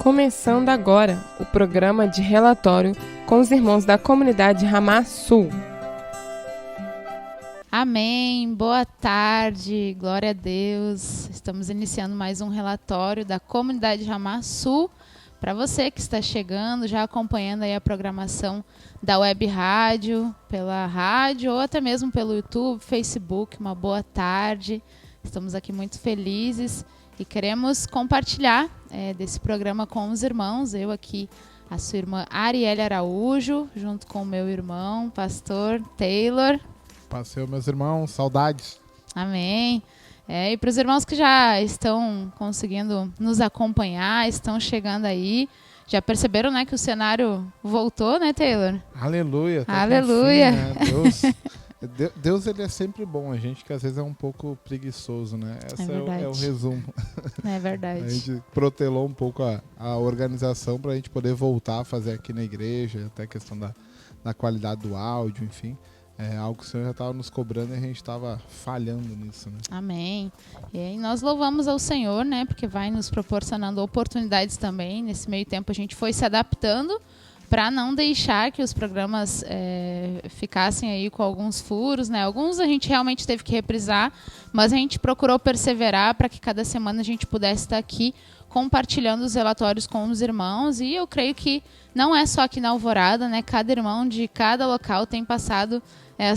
Começando agora o programa de relatório com os irmãos da comunidade Ramá Sul. Amém, boa tarde, glória a Deus. Estamos iniciando mais um relatório da comunidade Ramá Sul. Para você que está chegando, já acompanhando aí a programação da Web Rádio, pela rádio ou até mesmo pelo YouTube, Facebook, uma boa tarde. Estamos aqui muito felizes e queremos compartilhar desse programa com os irmãos. Eu aqui, a sua irmã Arielle Araújo, junto com o meu irmão, pastor Taylor. Passei, meus irmãos, saudades. Amém. E para os irmãos que já estão conseguindo nos acompanhar, estão chegando aí, já perceberam, né, que o cenário voltou, né, Taylor? Aleluia. Aleluia. Enfim, né? Deus ele é sempre bom, a gente que às vezes é um pouco preguiçoso, né? Esse é o resumo. É verdade. A gente protelou um pouco a organização para a gente poder voltar a fazer aqui na igreja, até a questão da qualidade do áudio, enfim. É algo que o Senhor já estava nos cobrando e a gente estava falhando nisso, né? Amém. E nós louvamos ao Senhor, né? Porque vai nos proporcionando oportunidades também. Nesse meio tempo a gente foi se adaptando para não deixar que os programas ficassem aí com alguns furos, né? Alguns a gente realmente teve que reprisar, mas a gente procurou perseverar para que cada semana a gente pudesse estar aqui compartilhando os relatórios com os irmãos. E eu creio que não é só aqui na Alvorada, né? Cada irmão de cada local tem passado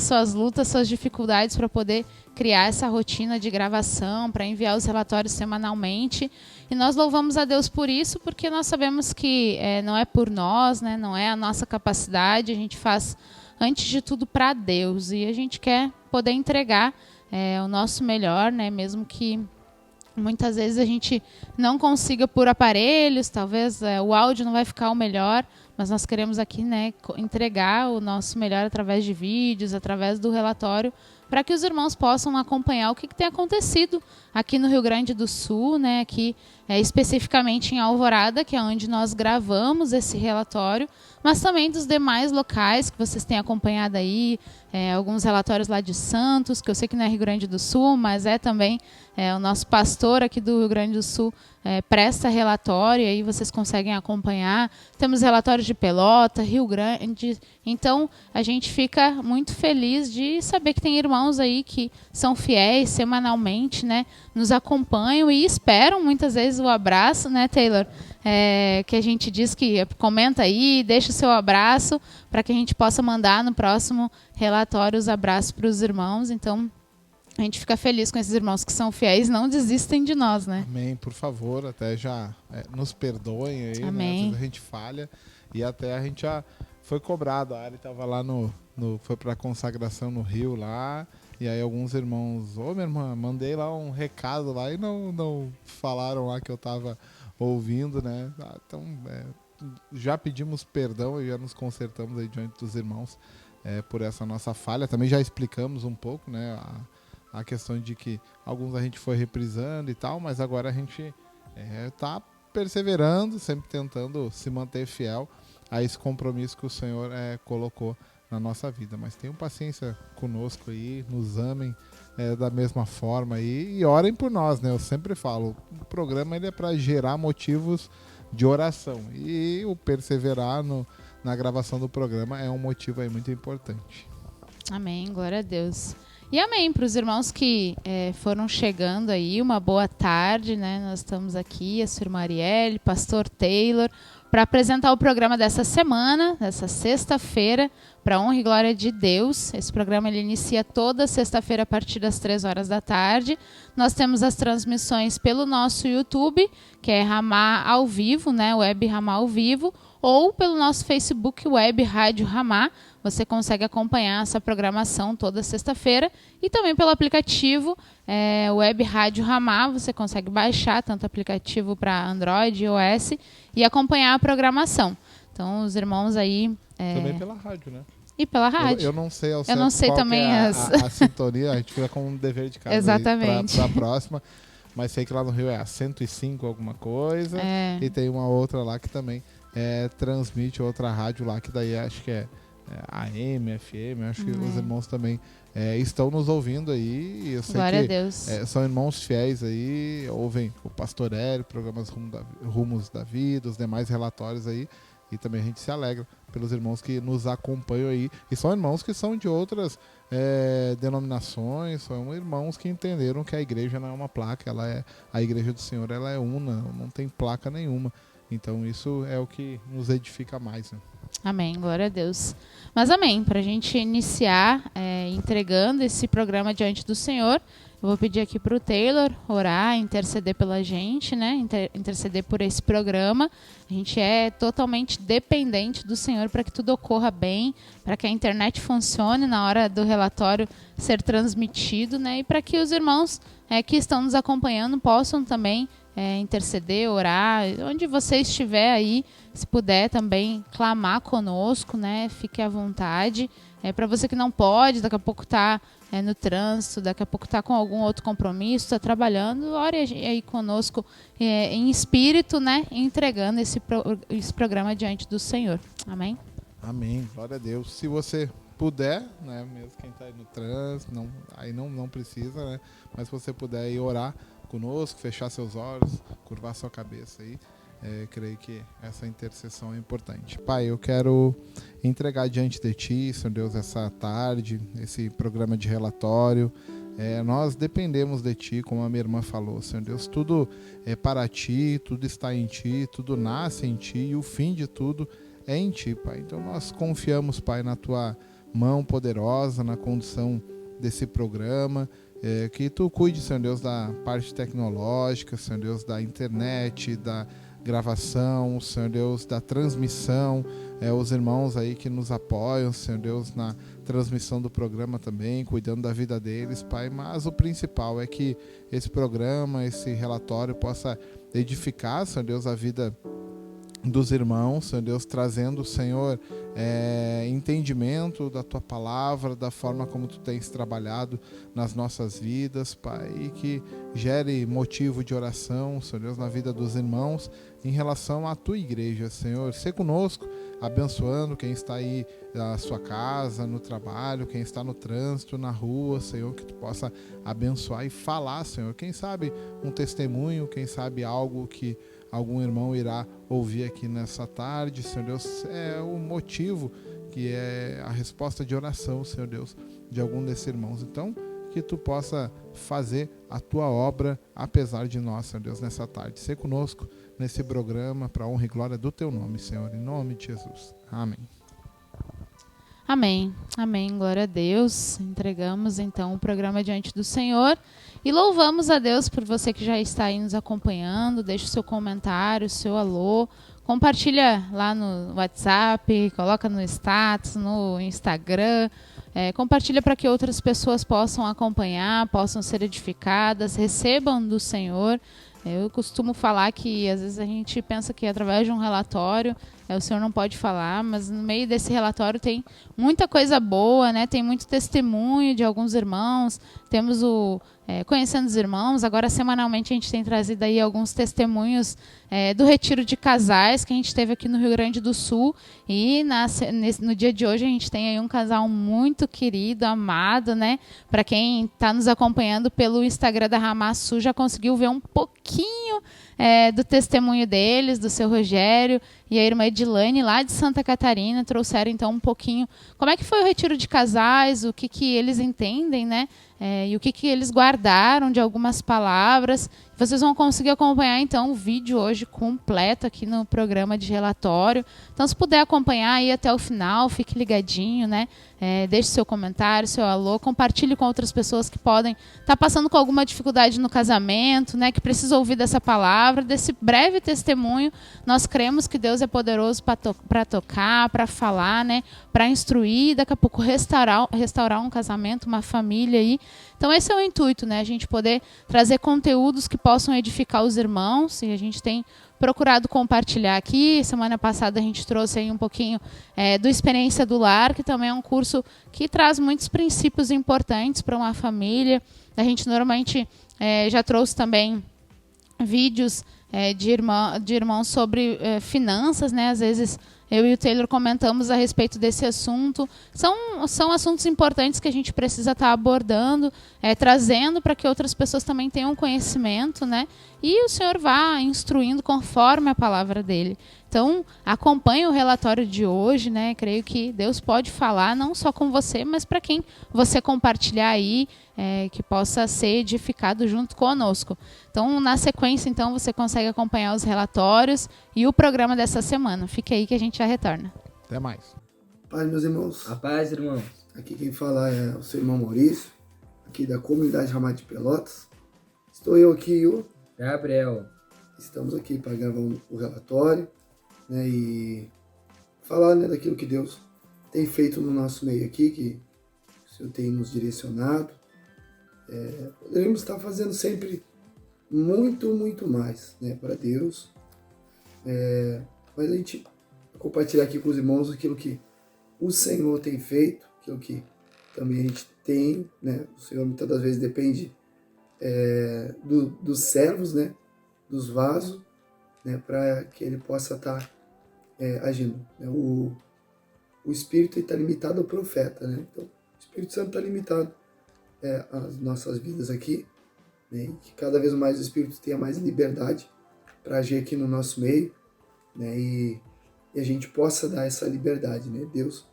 suas lutas, suas dificuldades para poder criar essa rotina de gravação, para enviar os relatórios semanalmente. E nós louvamos a Deus por isso, porque nós sabemos que não é por nós, né? Não é a nossa capacidade, a gente faz, antes de tudo, para Deus. E a gente quer poder entregar o nosso melhor, né? Mesmo que muitas vezes a gente não consiga por aparelhos, talvez o áudio não vai ficar o melhor, mas nós queremos aqui, né, entregar o nosso melhor através de vídeos, através do relatório, para que os irmãos possam acompanhar o que tem acontecido aqui no Rio Grande do Sul, né, aqui especificamente em Alvorada, que é onde nós gravamos esse relatório, mas também dos demais locais que vocês têm acompanhado aí, alguns relatórios lá de Santos, que eu sei que não é Rio Grande do Sul, mas também o nosso pastor aqui do Rio Grande do Sul presta relatório, e aí vocês conseguem acompanhar. Temos relatórios de Pelota, Rio Grande, então a gente fica muito feliz de saber que tem irmãos aí que são fiéis semanalmente, né, nos acompanham e esperam muitas vezes o abraço, né, Taylor? Que a gente diz que comenta aí, deixa o seu abraço para que a gente possa mandar no próximo relatório os abraços para os irmãos. Então, a gente fica feliz com esses irmãos que são fiéis, não desistem de nós, né? Amém, por favor, até já nos perdoem aí, amém, né? Às vezes a gente falha e até a gente já foi cobrado. A Ari estava lá foi para a consagração no Rio lá, e aí alguns irmãos, minha irmã, mandei lá um recado lá e não falaram lá que eu estava ouvindo, né? Então, já pedimos perdão e já nos consertamos aí diante dos irmãos por essa nossa falha. Também já explicamos um pouco, né? A questão de que alguns a gente foi reprisando e tal, mas agora a gente está perseverando, sempre tentando se manter fiel a esse compromisso que o Senhor colocou na nossa vida. Mas tenham paciência conosco aí, nos amem da mesma forma aí, e orem por nós, né? Eu sempre falo, o programa ele é para gerar motivos de oração, e o perseverar na gravação do programa é um motivo aí muito importante. Amém, glória a Deus. E amém para os irmãos que foram chegando aí, uma boa tarde, né? Nós estamos aqui, a sua irmã Arielle, pastor Taylor, para apresentar o programa dessa semana, dessa sexta-feira, para a honra e glória de Deus. Esse programa ele inicia toda sexta-feira a partir das 3 horas da tarde. Nós temos as transmissões pelo nosso YouTube, que é Ramá ao vivo, né? Web Ramá ao vivo, ou pelo nosso Facebook Web Rádio Ramá. Você consegue acompanhar essa programação toda sexta-feira, e também pelo aplicativo Web Rádio Ramá. Você consegue baixar tanto o aplicativo para Android e iOS e acompanhar a programação. Então, os irmãos aí... Também pela rádio, né? E pela rádio. Eu não sei ao certo eu não sei qual também a sintonia, a gente fica com um dever de casa. Exatamente. Para a próxima, mas sei que lá no Rio é a 105 alguma coisa, e tem uma outra lá que também transmite outra rádio lá, que daí acho que é AM, FM, acho que os irmãos também estão nos ouvindo aí. E eu sei Glória que a Deus. são irmãos fiéis aí, ouvem o Pastor Hélio, programas Rumos da Vida, os demais relatórios aí. E também a gente se alegra pelos irmãos que nos acompanham aí. E são irmãos que são de outras denominações, são irmãos que entenderam que a igreja não é uma placa, a igreja do Senhor ela é una, não tem placa nenhuma. Então isso é o que nos edifica mais, né? Amém, glória a Deus. Mas amém, para a gente iniciar entregando esse programa diante do Senhor, eu vou pedir aqui para o Taylor orar, interceder pela gente, né? Interceder por esse programa. A gente é totalmente dependente do Senhor para que tudo ocorra bem, para que a internet funcione na hora do relatório ser transmitido, né? E para que os irmãos que estão nos acompanhando possam também interceder, orar, onde você estiver aí, se puder também clamar conosco, né? Fique à vontade. Para você que não pode, daqui a pouco está no trânsito, daqui a pouco está com algum outro compromisso, está trabalhando, ore aí conosco em espírito, né? Entregando esse programa diante do Senhor. Amém? Amém, glória a Deus. Se você puder, né? Mesmo quem está aí no trânsito, aí não precisa, né? Mas se você puder aí orar conosco, fechar seus olhos, curvar sua cabeça aí, creio que essa intercessão é importante. Pai, eu quero entregar diante de Ti, Senhor Deus, essa tarde, esse programa de relatório. Nós dependemos de Ti, como a minha irmã falou, Senhor Deus, tudo é para Ti, tudo está em Ti, tudo nasce em Ti e o fim de tudo é em Ti, Pai. Então nós confiamos, Pai, na Tua mão poderosa, na condução desse programa, que Tu cuide, Senhor Deus, da parte tecnológica, Senhor Deus, da internet, da gravação, Senhor Deus, da transmissão, os irmãos aí que nos apoiam, Senhor Deus, na transmissão do programa também, cuidando da vida deles, Pai, mas o principal é que esse programa, esse relatório possa edificar, Senhor Deus, a vida dos irmãos, Senhor Deus, trazendo, Senhor, entendimento da Tua palavra, da forma como Tu tens trabalhado nas nossas vidas, Pai, e que gere motivo de oração, Senhor Deus, na vida dos irmãos, em relação à Tua igreja, Senhor. Sê conosco, abençoando quem está aí na sua casa, no trabalho, quem está no trânsito, na rua, Senhor, que Tu possa abençoar e falar, Senhor. Quem sabe um testemunho, quem sabe algo que algum irmão irá ouvir aqui nessa tarde, Senhor Deus, é o motivo que é a resposta de oração, Senhor Deus, de algum desses irmãos. Então, que Tu possa fazer a Tua obra, apesar de nós, Senhor Deus, nessa tarde. Ser conosco nesse programa, para a honra e glória do Teu nome, Senhor, em nome de Jesus. Amém. Amém, amém, glória a Deus. Entregamos então o programa diante do Senhor e louvamos a Deus por você que já está aí nos acompanhando. Deixe o seu comentário, o seu alô, compartilha lá no WhatsApp, coloca no status, no Instagram, compartilha para que outras pessoas possam acompanhar, possam ser edificadas, recebam do Senhor. Eu costumo falar que às vezes a gente pensa que através de um relatório o Senhor não pode falar, mas no meio desse relatório tem muita coisa boa, né? Tem muito testemunho de alguns irmãos, temos o Conhecendo os Irmãos. Agora, semanalmente, a gente tem trazido aí alguns testemunhos do retiro de casais que a gente teve aqui no Rio Grande do Sul. E no dia de hoje a gente tem aí um casal muito querido, amado, né? Para quem está nos acompanhando pelo Instagram da Ramassu, já conseguiu ver um pouquinho do testemunho deles, do seu Rogério e a irmã Edilane, lá de Santa Catarina. Trouxeram então um pouquinho como é que foi o retiro de casais, o que eles entendem, né? E o que eles guardaram de algumas palavras. Vocês vão conseguir acompanhar então o vídeo hoje completo aqui no programa de relatório. Então, se puder acompanhar aí até o final, fique ligadinho, né? Deixe seu comentário, seu alô, compartilhe com outras pessoas que podem estar passando com alguma dificuldade no casamento, né? Que precisam ouvir dessa palavra, desse breve testemunho. Nós cremos que Deus é poderoso para tocar, para falar, né? Para instruir, daqui a pouco restaurar um casamento, uma família aí. Então esse é o intuito, né? A gente poder trazer conteúdos que possam edificar os irmãos, e a gente tem procurado compartilhar aqui. Semana passada a gente trouxe aí um pouquinho do Experiência do Lar, que também é um curso que traz muitos princípios importantes para uma família. A gente normalmente já trouxe também vídeos de irmãos sobre finanças, né? Às vezes eu e o Taylor comentamos a respeito desse assunto. São assuntos importantes que a gente precisa estar abordando, trazendo para que outras pessoas também tenham conhecimento, né? E o Senhor vá instruindo conforme a palavra dele. Então, acompanhe o relatório de hoje, né? Creio que Deus pode falar não só com você, mas para quem você compartilhar aí, que possa ser edificado junto conosco. Então, na sequência, então, você consegue acompanhar os relatórios e o programa dessa semana. Fique aí que a gente já retorna. Até mais. Paz, meus irmãos. A paz, irmãos. Aqui quem fala é o seu irmão Maurício, aqui da comunidade Ramada de Pelotas. Estou eu aqui e o Gabriel. Estamos aqui para gravar o relatório, né, e falar, né, daquilo que Deus tem feito no nosso meio aqui, que o Senhor tem nos direcionado. Poderíamos estar fazendo sempre muito, muito mais, né, para Deus. Mas a gente vai compartilhar aqui com os irmãos aquilo que o Senhor tem feito, aquilo que também a gente tem, né? O Senhor muitas das vezes depende dos servos, né? Dos vasos, né? Para que ele possa estar agindo, né? O Espírito está limitado ao profeta, né? Então, o Espírito Santo está limitado às nossas vidas aqui, né? E que cada vez mais o Espírito tenha mais liberdade para agir aqui no nosso meio, né? E a gente possa dar essa liberdade, né? Deus,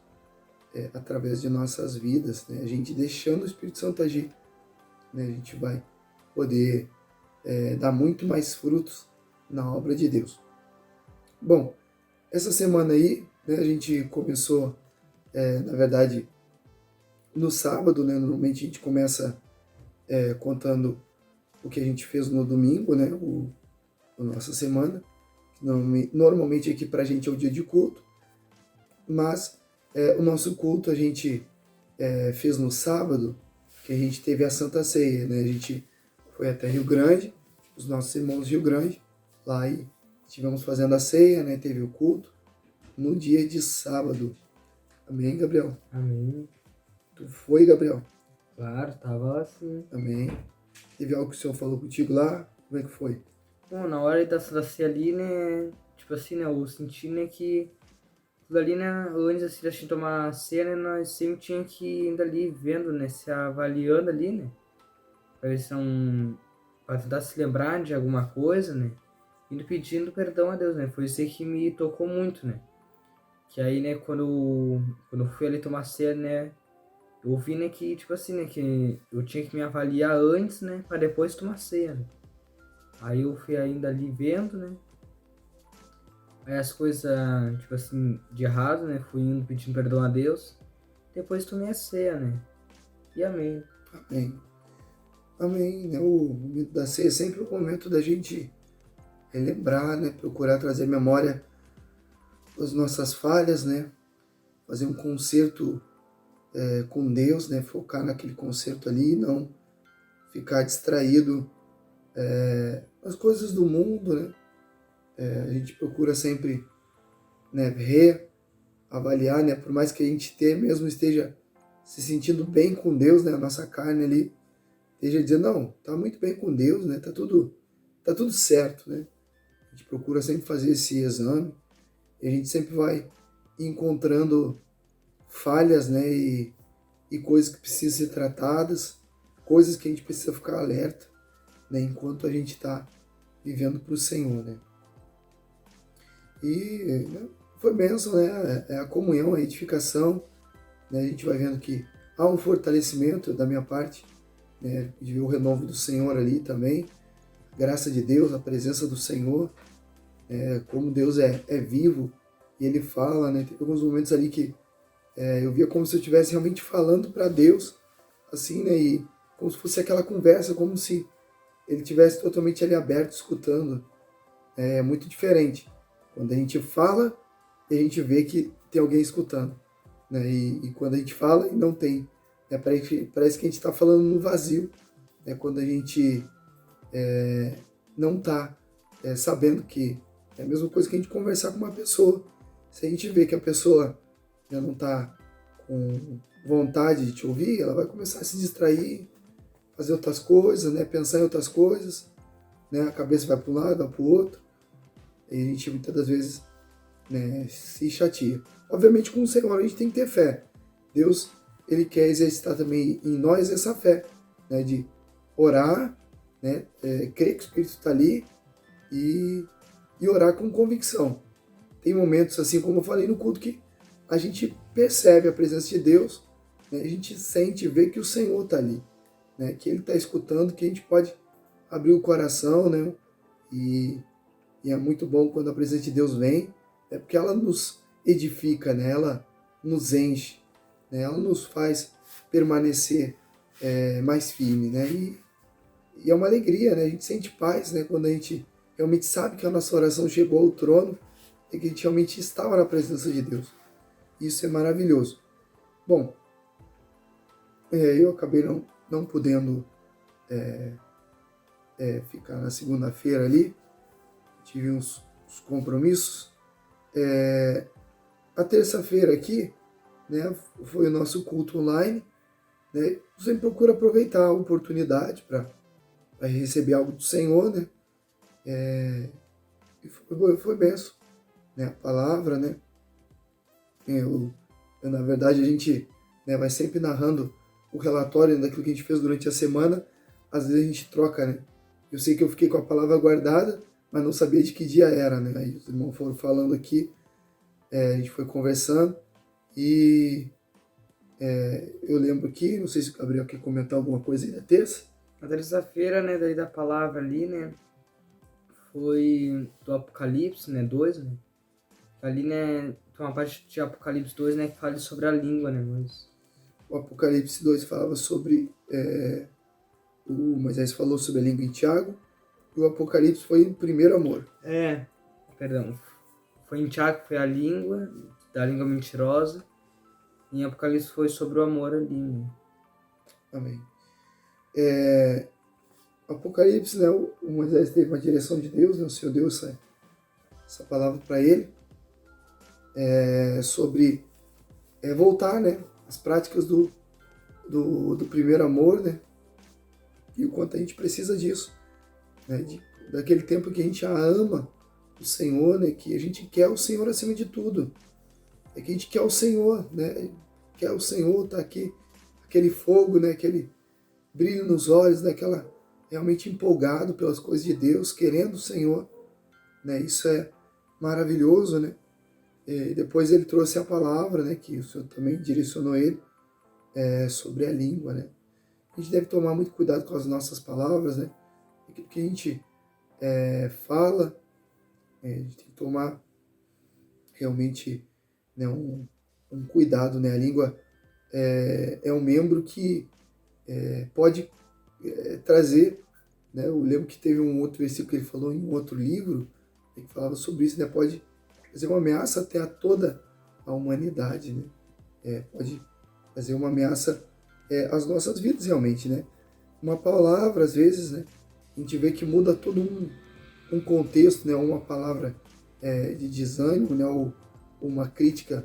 através de nossas vidas, né? A gente deixando o Espírito Santo agir, né? A gente vai poder dar muito mais frutos na obra de Deus. Bom, essa semana aí, né, a gente começou, na verdade, no sábado, né? Normalmente a gente começa contando o que a gente fez no domingo, né? A nossa semana. Normalmente aqui pra gente é o dia de culto, mas o nosso culto a gente fez no sábado, que a gente teve a Santa Ceia, né? A gente foi até Rio Grande, os nossos irmãos de Rio Grande, lá e estivemos fazendo a ceia, né? Teve o culto no dia de sábado. Amém, Gabriel? Amém. Tu foi, Gabriel? Claro, tava assim. Amém. Teve algo que o Senhor falou contigo lá? Como é que foi? Bom, na hora da ceia ali, né? Tipo assim, né? Eu senti, né, que tudo ali, né? Antes assim, da gente tomar a ceia, né? Nós sempre tinha que ir indo ali vendo, né? Se avaliando ali, né? Pra ver se não... Pra tentar se lembrar de alguma coisa, né? Indo pedindo perdão a Deus, né? Foi isso aí que me tocou muito, né? Que aí, né? Quando eu fui ali tomar ceia, né? Eu ouvi, né, que, tipo assim, né, que eu tinha que me avaliar antes, né, pra depois tomar ceia, né. Aí eu fui ainda ali vendo, né, aí as coisas, tipo assim, de errado, né, fui indo pedindo perdão a Deus, depois tomei a ceia, né, e amém. Amém. Amém, né? O momento da ceia é sempre o momento da gente relembrar, né, procurar trazer memória das nossas falhas, né, fazer um concerto com Deus, né? Focar naquele concerto ali, não ficar distraído nas coisas do mundo, né? A gente procura sempre, né, reavaliar, né? Por mais que a gente mesmo esteja se sentindo bem com Deus, né? A nossa carne ali esteja dizendo, não, tá muito bem com Deus, né? Tá tudo certo, né? A gente procura sempre fazer esse exame e a gente sempre vai encontrando falhas, né, e coisas que precisam ser tratadas, coisas que a gente precisa ficar alerta, né, enquanto a gente está vivendo para o Senhor, né. E foi bênção, né, a comunhão, a edificação, né, a gente vai vendo que há um fortalecimento da minha parte, né, de ver o renovo do Senhor ali também, a graça de Deus, a presença do Senhor, como Deus é vivo e Ele fala, né, tem alguns momentos ali que eu via como se eu estivesse realmente falando para Deus, assim, né? E como se fosse aquela conversa, como se Ele estivesse totalmente ali aberto, escutando. É muito diferente. Quando a gente fala, a gente vê que tem alguém escutando, né? E quando a gente fala e não tem, né? Parece que a gente está falando no vazio, né? Quando a gente não está sabendo que é a mesma coisa que a gente conversar com uma pessoa. Se a gente vê que a pessoa não está com vontade de te ouvir, ela vai começar a se distrair, fazer outras coisas, né? Pensar em outras coisas, né? A cabeça vai para um lado, vai para o outro, e a gente muitas das vezes né, se chateia. Obviamente, com o Senhor a gente tem que ter fé. Deus, ele quer exercitar também em nós essa fé, né, de orar, né, crer que o Espírito está ali e orar com convicção. Tem momentos, assim como eu falei no culto, que a gente percebe a presença de Deus, né, a gente sente, vê que o Senhor está ali, né, que Ele está escutando, que a gente pode abrir o coração, né, e é muito bom quando a presença de Deus vem, porque ela nos edifica, né, ela nos enche, né, ela nos faz permanecer mais firme, né, e é uma alegria, né, a gente sente paz, né, quando a gente realmente sabe que a nossa oração chegou ao trono e que a gente realmente estava na presença de Deus. Isso é maravilhoso. Bom, eu acabei não podendo ficar na segunda-feira ali, tive uns compromissos. A terça-feira aqui, né, foi o nosso culto online, né, você procura aproveitar a oportunidade para receber algo do Senhor, né, e foi benção, né, a palavra, né, na verdade a gente, né, vai sempre narrando o relatório daquilo que a gente fez durante a semana. Às vezes a gente troca, né, eu sei que eu fiquei com a palavra guardada, mas não sabia de que dia era, né, aí os irmãos foram falando aqui, a gente foi conversando e eu lembro aqui, não sei se o Gabriel quer comentar alguma coisa aí da terça. Na terça-feira, né, daí da palavra ali, né, foi do Apocalipse, né, 2, né, ali, né, tem uma parte de Apocalipse 2, né, que fala sobre a língua, né, mas... O Apocalipse 2 falava sobre, o Moisés falou sobre a língua em Tiago, e o Apocalipse foi em primeiro amor. Perdão, foi em Tiago, foi a língua, da língua mentirosa, e em Apocalipse foi sobre o amor ali, né. Amém. Apocalipse, né, o Moisés teve uma direção de Deus, né, o Senhor deu essa palavra para ele, sobre voltar, né, às práticas do primeiro amor, né, e o quanto a gente precisa disso, né, daquele tempo que a gente já ama o Senhor, né, que a gente quer o Senhor acima de tudo, que a gente quer o Senhor, né, quer o Senhor, tá aqui, aquele fogo, né, aquele brilho nos olhos, né, realmente empolgado pelas coisas de Deus, querendo o Senhor, né, isso é maravilhoso, né. E depois ele trouxe a palavra, né, que o Senhor também direcionou ele, sobre a língua, né. A gente deve tomar muito cuidado com as nossas palavras, né, aquilo que a gente fala, a gente tem que tomar realmente, né, um cuidado, né, a língua é um membro que pode trazer, né, eu lembro que teve um outro versículo que ele falou em um outro livro, que falava sobre isso, né, pode fazer uma ameaça até a toda a humanidade, né? Pode fazer uma ameaça às nossas vidas realmente, né? Uma palavra, às vezes, né, a gente vê que muda todo um contexto, né? Uma palavra de desânimo, né? Ou uma crítica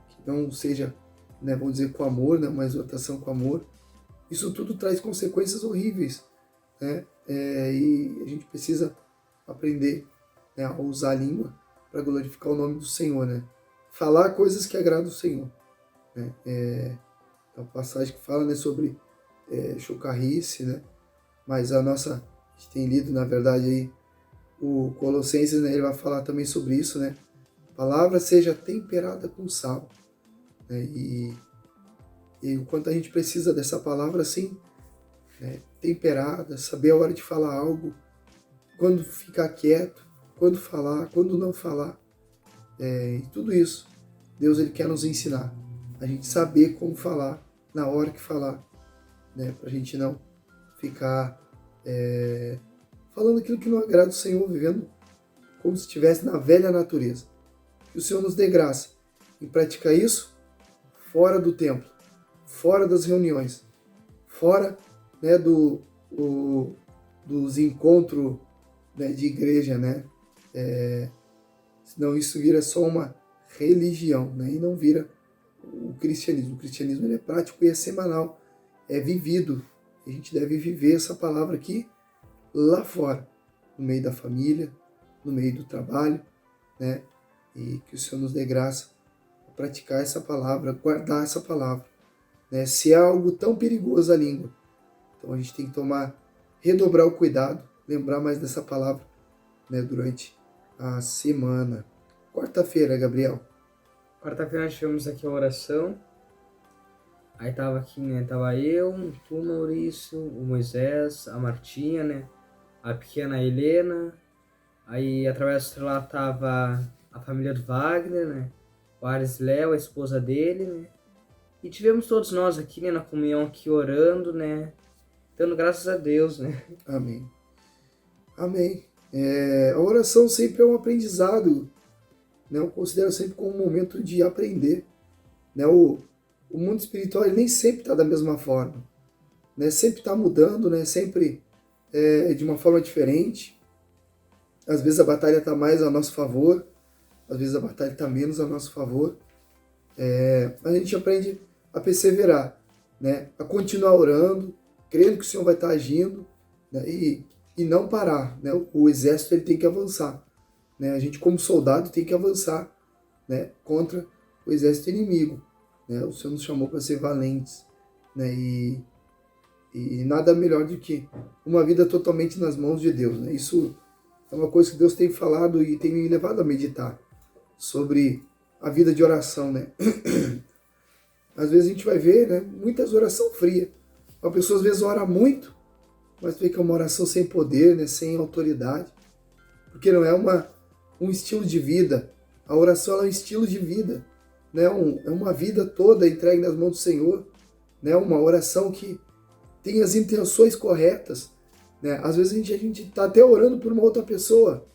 que não seja, né, vamos dizer, com amor, né? Uma exortação com amor. Isso tudo traz consequências horríveis, né? E a gente precisa aprender, né, a usar a língua para glorificar o nome do Senhor, né? Falar coisas que agradam o Senhor, né? É uma passagem que fala, né, sobre chocarrice, né? Mas a gente tem lido, na verdade, aí o Colossenses, né, ele vai falar também sobre isso, né? A palavra seja temperada com sal, né? E o quanto a gente precisa dessa palavra assim, né, temperada, saber a hora de falar algo, quando ficar quieto, quando falar, quando não falar, e tudo isso, Deus ele quer nos ensinar, a gente saber como falar, na hora que falar, né, para a gente não ficar falando aquilo que não agrada o Senhor, vivendo como se estivesse na velha natureza. Que o Senhor nos dê graça em praticar isso fora do templo, fora das reuniões, fora, né, dos encontros, né, de igreja, né? Senão isso vira só uma religião, né? E não vira o cristianismo. O cristianismo ele é prático e é semanal, é vivido. A gente deve viver essa palavra aqui lá fora, no meio da família, no meio do trabalho, né? e que o Senhor nos dê graça para praticar essa palavra, guardar essa palavra, né? Se é algo tão perigoso a língua, então a gente tem que redobrar o cuidado, lembrar mais dessa palavra, né, durante a semana. Quarta-feira, Gabriel. Quarta-feira nós tivemos aqui a oração. Aí tava aqui, né? Tava eu, tu, Maurício, o Moisés, a Martinha, né? A pequena Helena. Aí através de lá tava a família do Wagner, né? O Ares Léo, a esposa dele, né? E tivemos todos nós aqui, né? Na comunhão aqui orando, né? Dando graças a Deus, né? Amém. Amém. A oração sempre é um aprendizado, né? Eu considero sempre como um momento de aprender, né? O mundo espiritual ele nem sempre está da mesma forma, né? Sempre está mudando, né? Sempre de uma forma diferente. Às vezes a batalha está mais a nosso favor, às vezes a batalha está menos a nosso favor. A gente aprende a perseverar, né? A continuar orando, crendo que o Senhor vai estar agindo, né? E não parar, né? O exército ele tem que avançar, né? A gente como soldado tem que avançar, né? Contra o exército inimigo, né? O Senhor nos chamou para ser valentes, né? E nada melhor do que uma vida totalmente nas mãos de Deus, né? Isso é uma coisa que Deus tem falado e tem me levado a meditar sobre a vida de oração, né? Às vezes a gente vai ver, né, muitas orações frias. Uma pessoa às vezes ora muito, mas vê que é uma oração sem poder, né, sem autoridade, porque não é um estilo de vida. A oração é um estilo de vida, né? É uma vida toda entregue nas mãos do Senhor, né? Uma oração que tem as intenções corretas, né? Às vezes a gente está até orando por uma outra pessoa,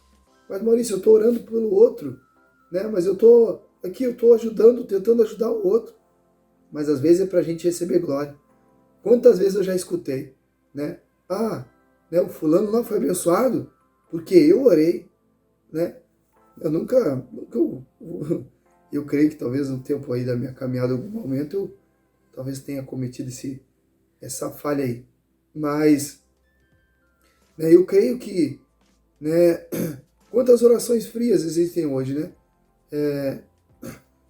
mas Maurício, eu estou orando pelo outro, né? Mas eu estou ajudando, tentando ajudar o outro, mas às vezes é para a gente receber glória. Quantas vezes eu já escutei, né? Né, o fulano lá foi abençoado porque eu orei, né? Eu creio que talvez no tempo aí da minha caminhada, em algum momento, eu talvez tenha cometido essa falha aí. Mas, né, eu creio que, né, quantas orações frias existem hoje, né?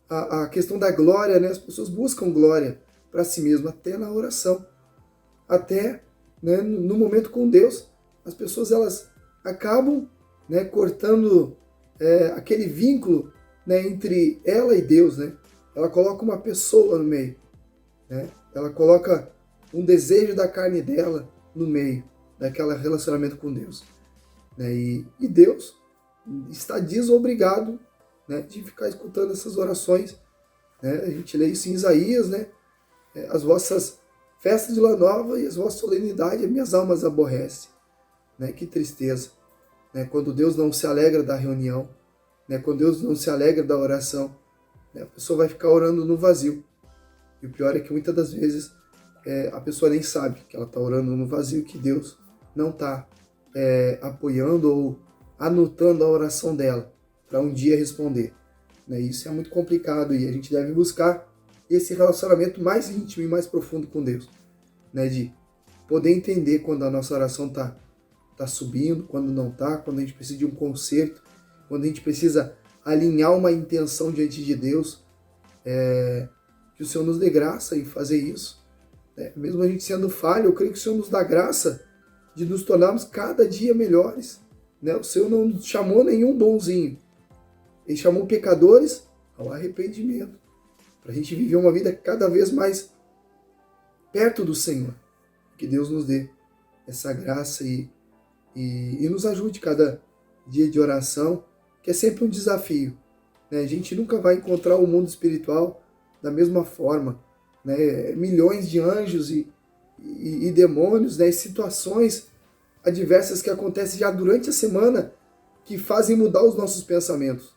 A questão da glória, né? As pessoas buscam glória para si mesmas, até na oração. Até, né, no momento com Deus, as pessoas elas acabam, né, cortando aquele vínculo, né, entre ela e Deus, né? Ela coloca uma pessoa no meio, né? Ela coloca um desejo da carne dela no meio daquele relacionamento com Deus, né? E Deus está desobrigado, né, de ficar escutando essas orações, né? A gente lê isso em Isaías, né? As vossas festas de lua nova e as vossas solenidades, as minhas almas aborrecem, né? Que tristeza, né? Quando Deus não se alegra da reunião, né? Quando Deus não se alegra da oração, né? A pessoa vai ficar orando no vazio. E o pior é que muitas das vezes a pessoa nem sabe que ela está orando no vazio, que Deus não está apoiando ou anotando a oração dela para um dia responder, né? Isso é muito complicado e a gente deve buscar esse relacionamento mais íntimo e mais profundo com Deus, né? De poder entender quando a nossa oração tá subindo, quando não tá, quando a gente precisa de um conserto, quando a gente precisa alinhar uma intenção diante de Deus, que o Senhor nos dê graça em fazer isso, né? Mesmo a gente sendo falho, eu creio que o Senhor nos dá graça de nos tornarmos cada dia melhores, né? O Senhor não nos chamou nenhum bonzinho, Ele chamou pecadores ao arrependimento, para a gente viver uma vida cada vez mais perto do Senhor. Que Deus nos dê essa graça e nos ajude cada dia de oração, que é sempre um desafio, né? A gente nunca vai encontrar o mundo espiritual da mesma forma, né? Milhões de anjos e demônios, né? E situações adversas que acontecem já durante a semana que fazem mudar os nossos pensamentos,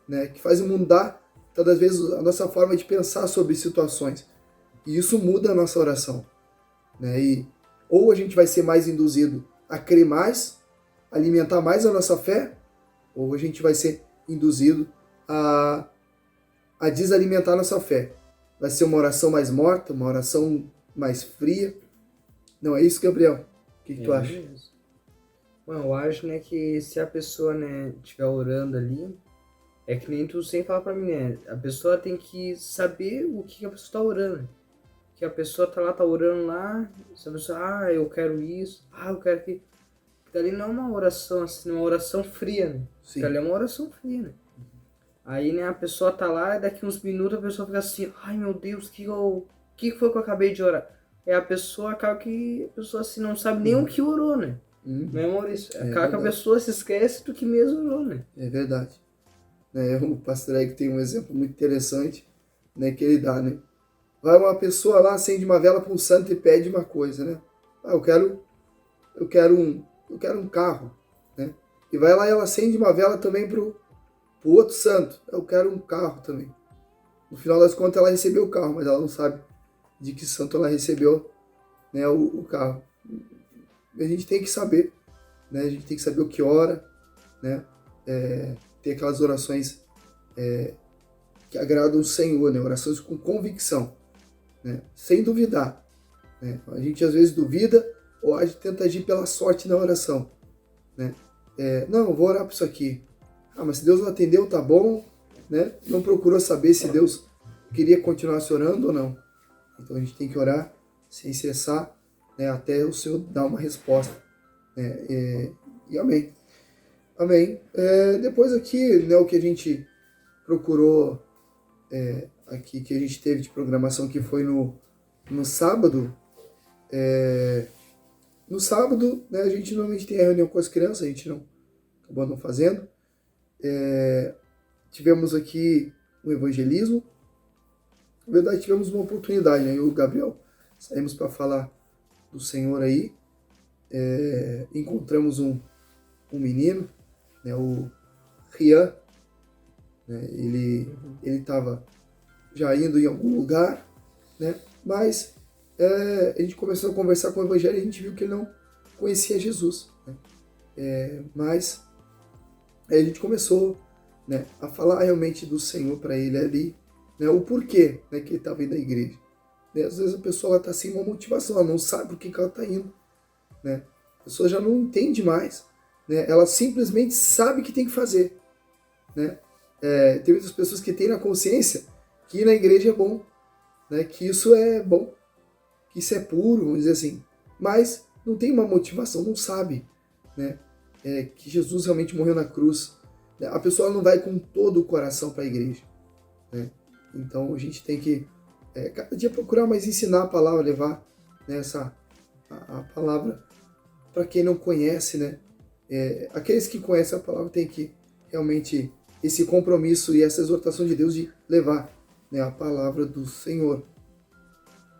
né? Que fazem mudar todas as vezes a nossa forma de pensar sobre situações. E isso muda a nossa oração, né? Ou a gente vai ser mais induzido a crer mais, alimentar mais a nossa fé, ou a gente vai ser induzido a desalimentar a nossa fé. Vai ser uma oração mais morta, uma oração mais fria. Não é isso, Gabriel? O que tu acha? Bom, eu acho, né, que se a pessoa, né, estiver orando ali, é que nem tu sempre fala pra mim, né? A pessoa tem que saber o que a pessoa tá orando, né? Que a pessoa tá orando lá, se a pessoa, eu quero isso, eu quero que... Dali não é uma oração assim, uma oração fria, né? Sim. Dali é uma oração fria, né? Aí, né, a pessoa tá lá e daqui uns minutos a pessoa fica assim, ai meu Deus, que foi que eu acabei de orar? É a pessoa, acaba que a pessoa assim não sabe nem o que orou, né? Não é, Maurício? Acaba que a pessoa se esquece do que mesmo orou, né? É verdade. O pastor Eric tem um exemplo muito interessante, né, que ele dá, né? Vai uma pessoa lá, acende uma vela para um santo e pede uma coisa, né? Eu quero um carro, né? E vai lá e ela acende uma vela também pro outro santo. Eu quero um carro também. No final das contas ela recebeu o carro, mas ela não sabe de que santo ela recebeu, né, o carro. A gente tem que saber, né? A gente tem que saber o que ora, né? Ter aquelas orações que agradam o Senhor, né? Orações com convicção, né? Sem duvidar, né? A gente às vezes duvida ou tenta agir pela sorte na oração, né? Não, eu vou orar por isso aqui. Mas se Deus não atendeu, tá bom, né? Não procurou saber se Deus queria continuar se orando ou não. Então a gente tem que orar sem cessar, né? Até o Senhor dar uma resposta, né? E amém. Amém. Depois aqui, né, o que a gente procurou aqui, que a gente teve de programação, que foi no sábado. No sábado, né, a gente normalmente tem a reunião com as crianças, a gente acabou não fazendo. Tivemos aqui um evangelismo. Na verdade, tivemos uma oportunidade, né? Eu e o Gabriel saímos para falar do Senhor aí. Encontramos um menino, né, o Rian, né, ele estava já indo em algum lugar, né, mas a gente começou a conversar com o Evangelho e a gente viu que ele não conhecia Jesus, né, mas aí a gente começou, né, a falar realmente do Senhor para ele ali, né, o porquê, né, que ele estava indo à igreja. Né, às vezes a pessoa está sem uma motivação, ela não sabe por que ela está indo, né, a pessoa já não entende mais, né? Ela simplesmente sabe que tem que fazer, né? Tem muitas pessoas que têm na consciência que ir na igreja é bom, né? Que isso é bom, que isso é puro, vamos dizer assim, mas não tem uma motivação, não sabe, né? Que Jesus realmente morreu na cruz. Né? A pessoa não vai com todo o coração para a igreja, né? Então a gente tem que cada dia procurar mais ensinar a palavra, levar, né, a palavra para quem não conhece, né? Aqueles que conhecem a palavra têm que realmente esse compromisso e essa exortação de Deus de levar, né, a palavra do Senhor.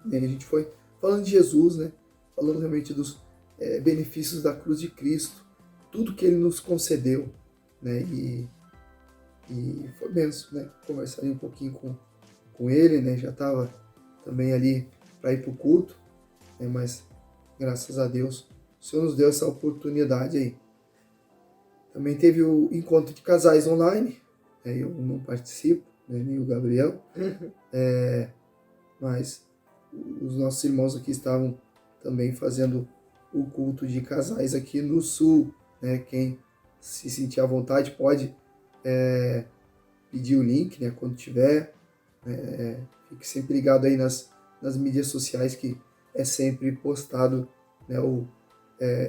E a gente foi falando de Jesus, né, falando realmente dos benefícios da cruz de Cristo, tudo que Ele nos concedeu, né, e foi benção, né, conversar um pouquinho com Ele, né, já estava também ali para ir para o culto, né, mas graças a Deus o Senhor nos deu essa oportunidade aí. Também teve o encontro de casais online, eu não participo, né, nem o Gabriel, mas os nossos irmãos aqui estavam também fazendo o culto de casais aqui no Sul, né? Quem se sentir à vontade pode pedir o link, né, quando tiver, fique sempre ligado aí nas mídias sociais que é sempre postado, né,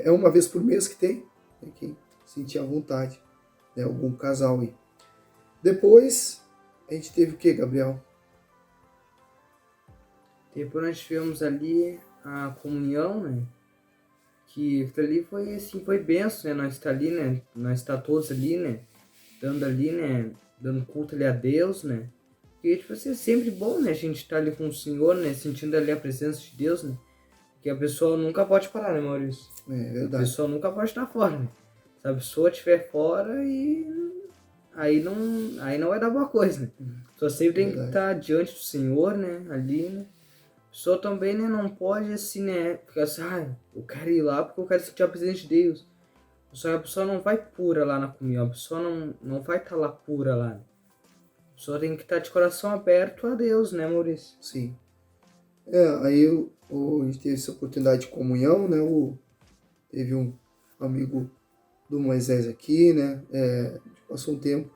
uma vez por mês que tem, né, quem sentir à vontade, né, algum casal aí. Depois, a gente teve o que, Gabriel? Depois nós tivemos ali a comunhão, né? Que ali foi assim, foi benção, né? Nós tá ali, né? Nós tá todos ali, né? Dando ali, né? Dando culto ali a Deus, né? E tipo assim, é sempre bom, né? A gente tá ali com o Senhor, né? Sentindo ali a presença de Deus, né? Que a pessoa nunca pode parar, né, Maurício? É verdade. A pessoa nunca pode estar fora, né? Se a pessoa estiver fora, aí não vai dar boa coisa, né? A pessoa sempre tem que estar diante do Senhor, né? Ali, né? A pessoa também, né, não pode, assim, né? Ficar assim, eu quero ir lá porque eu quero sentir a presença de Deus. Só que a pessoa não vai pura lá na comunhão. A pessoa não vai estar lá pura lá. A pessoa tem que estar de coração aberto a Deus, né, Maurício? Sim. Aí a gente teve essa oportunidade de comunhão, né? Teve um amigo do Moisés aqui, né? A gente passou um tempo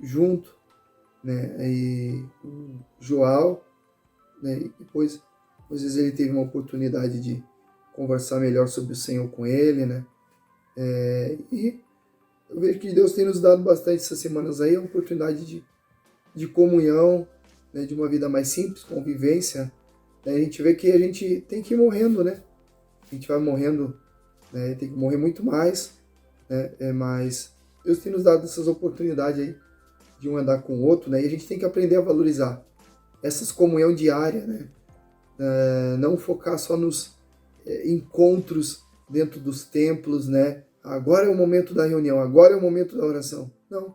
junto, né? E o João, né? E depois, às vezes ele teve uma oportunidade de conversar melhor sobre o Senhor com ele, né? E eu vejo que Deus tem nos dado bastante essas semanas aí a oportunidade de comunhão, né? De uma vida mais simples, convivência. Né? A gente vê que a gente tem que ir morrendo, né? A gente vai morrendo, né? Tem que morrer muito mais, né? Mas Deus tem nos dado essas oportunidades aí de um andar com o outro, né? E a gente tem que aprender a valorizar essas comunhão diária, né? Não focar só nos encontros dentro dos templos, né? Agora é o momento da reunião, agora é o momento da oração. Não.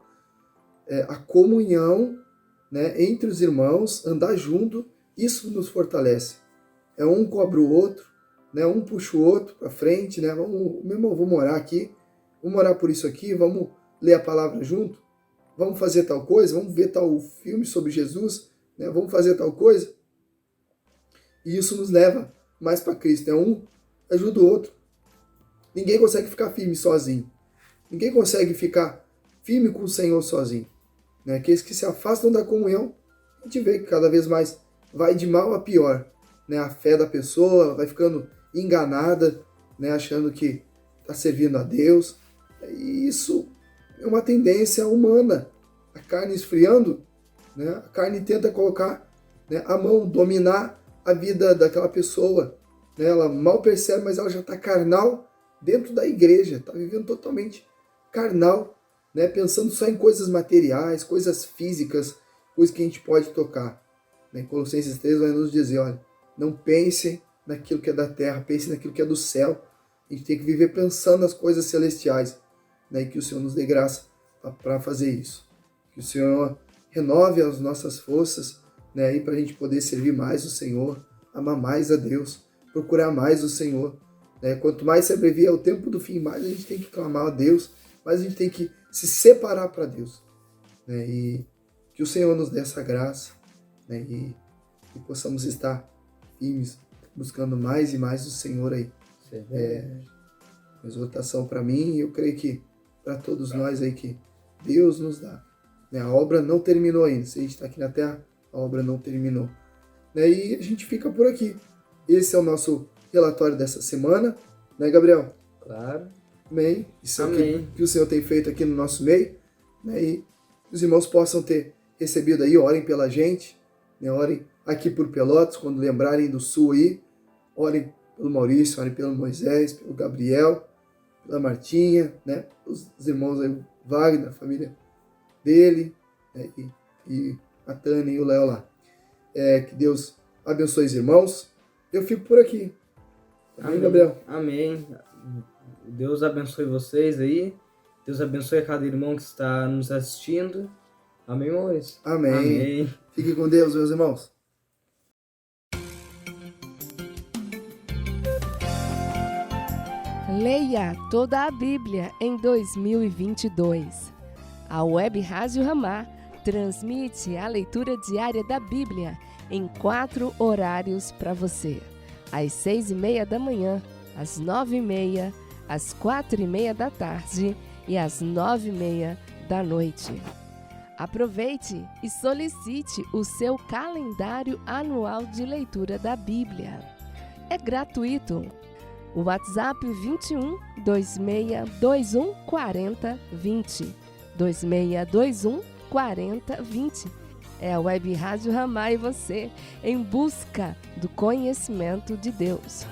A comunhão, né, entre os irmãos, andar junto, isso nos fortalece. Um cobra o outro, né? Um puxa o outro para frente, né? Meu irmão, vamos orar aqui, vamos orar por isso aqui, vamos ler a palavra junto, vamos fazer tal coisa, vamos ver tal filme sobre Jesus, né? Vamos fazer tal coisa. E isso nos leva mais para Cristo. Um ajuda o outro. Ninguém consegue ficar firme sozinho. Ninguém consegue ficar firme com o Senhor sozinho. Né? Aqueles que se afastam da comunhão, a gente vê que cada vez mais vai de mal a pior. Né? A fé da pessoa vai ficando enganada, né? Achando que está servindo a Deus. E isso é uma tendência humana. A carne esfriando, né? A carne tenta colocar, né, a mão, dominar a vida daquela pessoa. Né? Ela mal percebe, mas ela já está carnal dentro da igreja, está vivendo totalmente carnal, né? Pensando só em coisas materiais, coisas físicas, coisas que a gente pode tocar. Né? Colossenses 3 vai nos dizer, olha, não pense naquilo que é da terra, pense naquilo que é do céu. A gente tem que viver pensando nas coisas celestiais, né? E que o Senhor nos dê graça para fazer isso. Que o Senhor renove as nossas forças, né? E para a gente poder servir mais o Senhor, amar mais a Deus, procurar mais o Senhor. Né? Quanto mais se abrevia o tempo do fim, mais a gente tem que clamar a Deus, mais a gente tem que se separar para Deus. Né? E que o Senhor nos dê essa graça, né? E possamos estar firmes, buscando mais e mais o Senhor aí. Uma exortação para mim e eu creio que para todos nós aí que Deus nos dá. Né? A obra não terminou ainda. Se a gente está aqui na Terra, a obra não terminou. Né? E a gente fica por aqui. Esse é o nosso relatório dessa semana, né, Gabriel? Claro. Amém. Isso Amém. é o que o Senhor tem feito aqui no nosso meio, né? E os irmãos possam ter recebido aí, orem pela gente, né? Orem aqui por Pelotas, quando lembrarem do Sul aí, orem pelo Maurício, orem pelo Moisés, pelo Gabriel, pela Martinha, né? Os irmãos aí, o Wagner, a família dele, né? E a Tânia e o Léo lá. Que Deus abençoe os irmãos. Eu fico por aqui. Amém, Gabriel? Amém. Deus abençoe vocês aí. Deus abençoe a cada irmão que está nos assistindo. Amém, Maurício? Amém. Amém. Fique com Deus, meus irmãos. Leia toda a Bíblia em 2022. A Web Rádio Ramá transmite a leitura diária da Bíblia em 4 horários para você. Às 6:30 da manhã, às 9:30, às 4:30 da tarde e às 9:30 da noite. Aproveite e solicite o seu calendário anual de leitura da Bíblia. É gratuito. O WhatsApp 21 2621 40 20. 2621 40 20. É a Web Rádio Ramá e você em busca do conhecimento de Deus.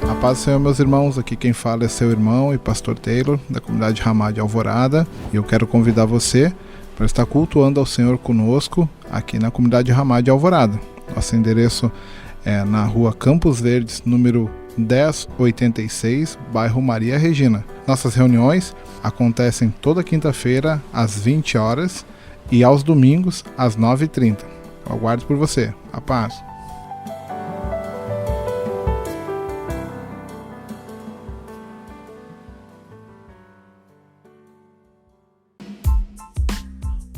A paz do Senhor, meus irmãos. Aqui quem fala é seu irmão e pastor Taylor, da comunidade Ramá de Alvorada. E eu quero convidar você para estar cultuando ao Senhor conosco aqui na comunidade Ramá de Alvorada. Nosso endereço é na rua Campos Verdes, número 1086, bairro Maria Regina. Nossas reuniões acontecem toda quinta-feira às 20 horas e aos domingos às 9h30. Eu aguardo por você. A paz.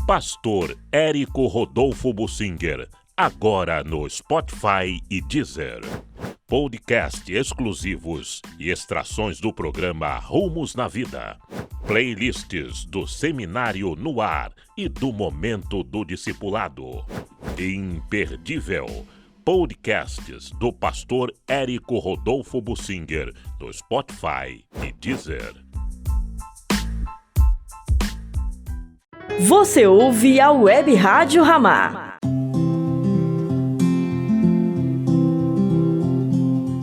Pastor Érico Rodolfo Bussinger, agora no Spotify e Deezer. podcast exclusivos e extrações do programa Rumos na Vida. Playlists do Seminário no Ar e do Momento do Discipulado. Imperdível. Podcasts do pastor Érico Rodolfo Bussinger, do Spotify e Deezer. Você ouve a Web Rádio Ramá.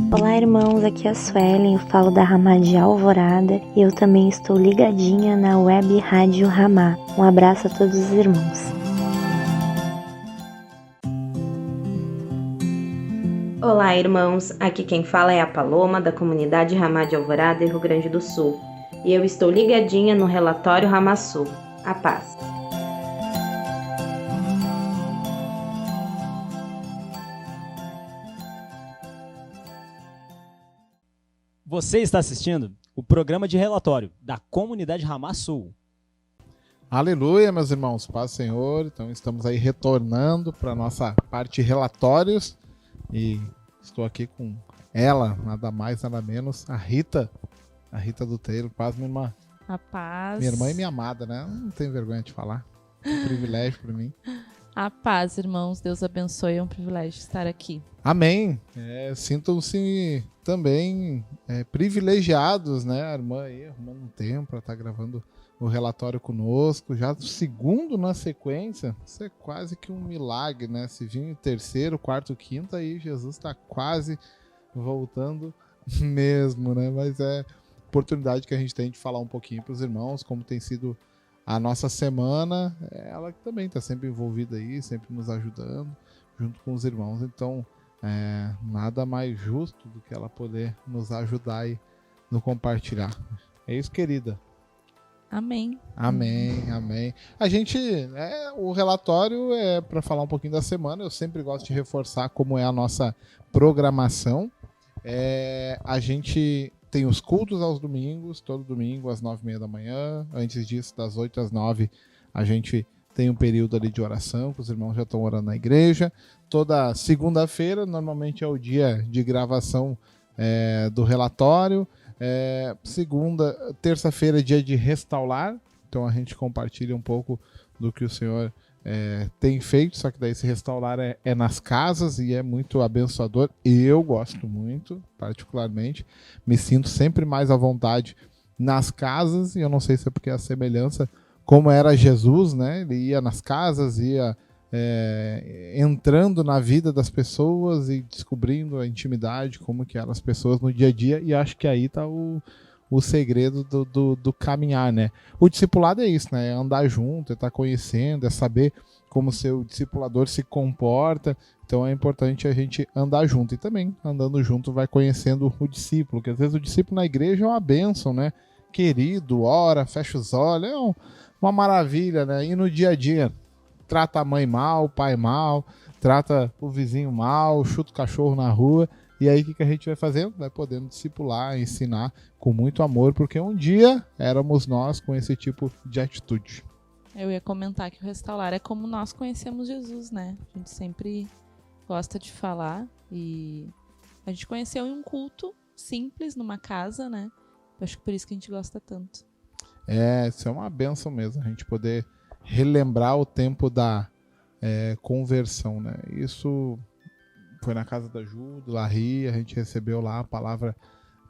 Olá, irmãos, aqui é a Suelen, eu falo da Ramá de Alvorada e eu também estou ligadinha na Web Rádio Ramá. Um abraço a todos os irmãos. Olá, irmãos, aqui quem fala é a Paloma, da comunidade Ramá de Alvorada, Rio Grande do Sul, e eu estou ligadinha no relatório Ramá Sul. A paz. Você está assistindo o programa de relatório da comunidade Ramá Sul. Aleluia, meus irmãos, paz Senhor. Então estamos aí retornando para a nossa parte relatórios e estou aqui com ela, nada mais, nada menos, a Rita do Treiro. Paz, minha irmã. A paz. Minha irmã e minha amada, né? Não tenho vergonha de falar. É um privilégio para mim. A paz, irmãos. Deus abençoe. É um privilégio estar aqui. Amém. Sintam-se também privilegiados, né? A irmã aí arrumando um tempo para estar gravando o relatório conosco. Já o segundo na sequência. Isso é quase que um milagre, né? Se vir terceiro, quarto, quinto, aí Jesus está quase voltando mesmo, né? Mas é oportunidade que a gente tem de falar um pouquinho para os irmãos, como tem sido a nossa semana. Ela que também está sempre envolvida aí, sempre nos ajudando, junto com os irmãos. Então, nada mais justo do que ela poder nos ajudar aí no compartilhar. É isso, querida. Amém. Amém, amém. A gente, o relatório é para falar um pouquinho da semana. Eu sempre gosto de reforçar como é a nossa programação. A gente tem os cultos aos domingos, todo domingo às 9h30 da manhã. Antes disso, das 8 às 9, a gente tem um período ali de oração, que os irmãos já estão orando na igreja. Toda segunda-feira, normalmente é o dia de gravação do relatório. Terça-feira é dia de restaurar. Então a gente compartilha um pouco do que o Senhor tem feito, só que daí esse restaurar é nas casas e é muito abençoador. Eu gosto muito, particularmente. Me sinto sempre mais à vontade nas casas, e eu não sei se é porque a semelhança, como era Jesus, né? Ele ia nas casas, ia entrando na vida das pessoas e descobrindo a intimidade, como que eram as pessoas no dia a dia, e acho que aí está o segredo do caminhar, né? O discipulado é isso, né? É andar junto, é estar conhecendo, é saber como seu discipulador se comporta. Então é importante a gente andar junto. E também, andando junto, vai conhecendo o discípulo, que às vezes o discípulo na igreja é uma bênção, né? Querido, ora, fecha os olhos, é uma maravilha, né? E no dia a dia, trata a mãe mal, o pai mal, trata o vizinho mal, chuta o cachorro na rua. E aí o que a gente vai fazendo? Vai podendo discipular, ensinar com muito amor, porque um dia éramos nós com esse tipo de atitude. Eu ia comentar que o restaurar é como nós conhecemos Jesus, né? A gente sempre gosta de falar, e a gente conheceu em um culto simples, numa casa, né? Eu acho que por isso que a gente gosta tanto. Isso é uma bênção mesmo, a gente poder relembrar o tempo da conversão, né? Isso foi na casa da Ju, do Larry, a gente recebeu lá, a palavra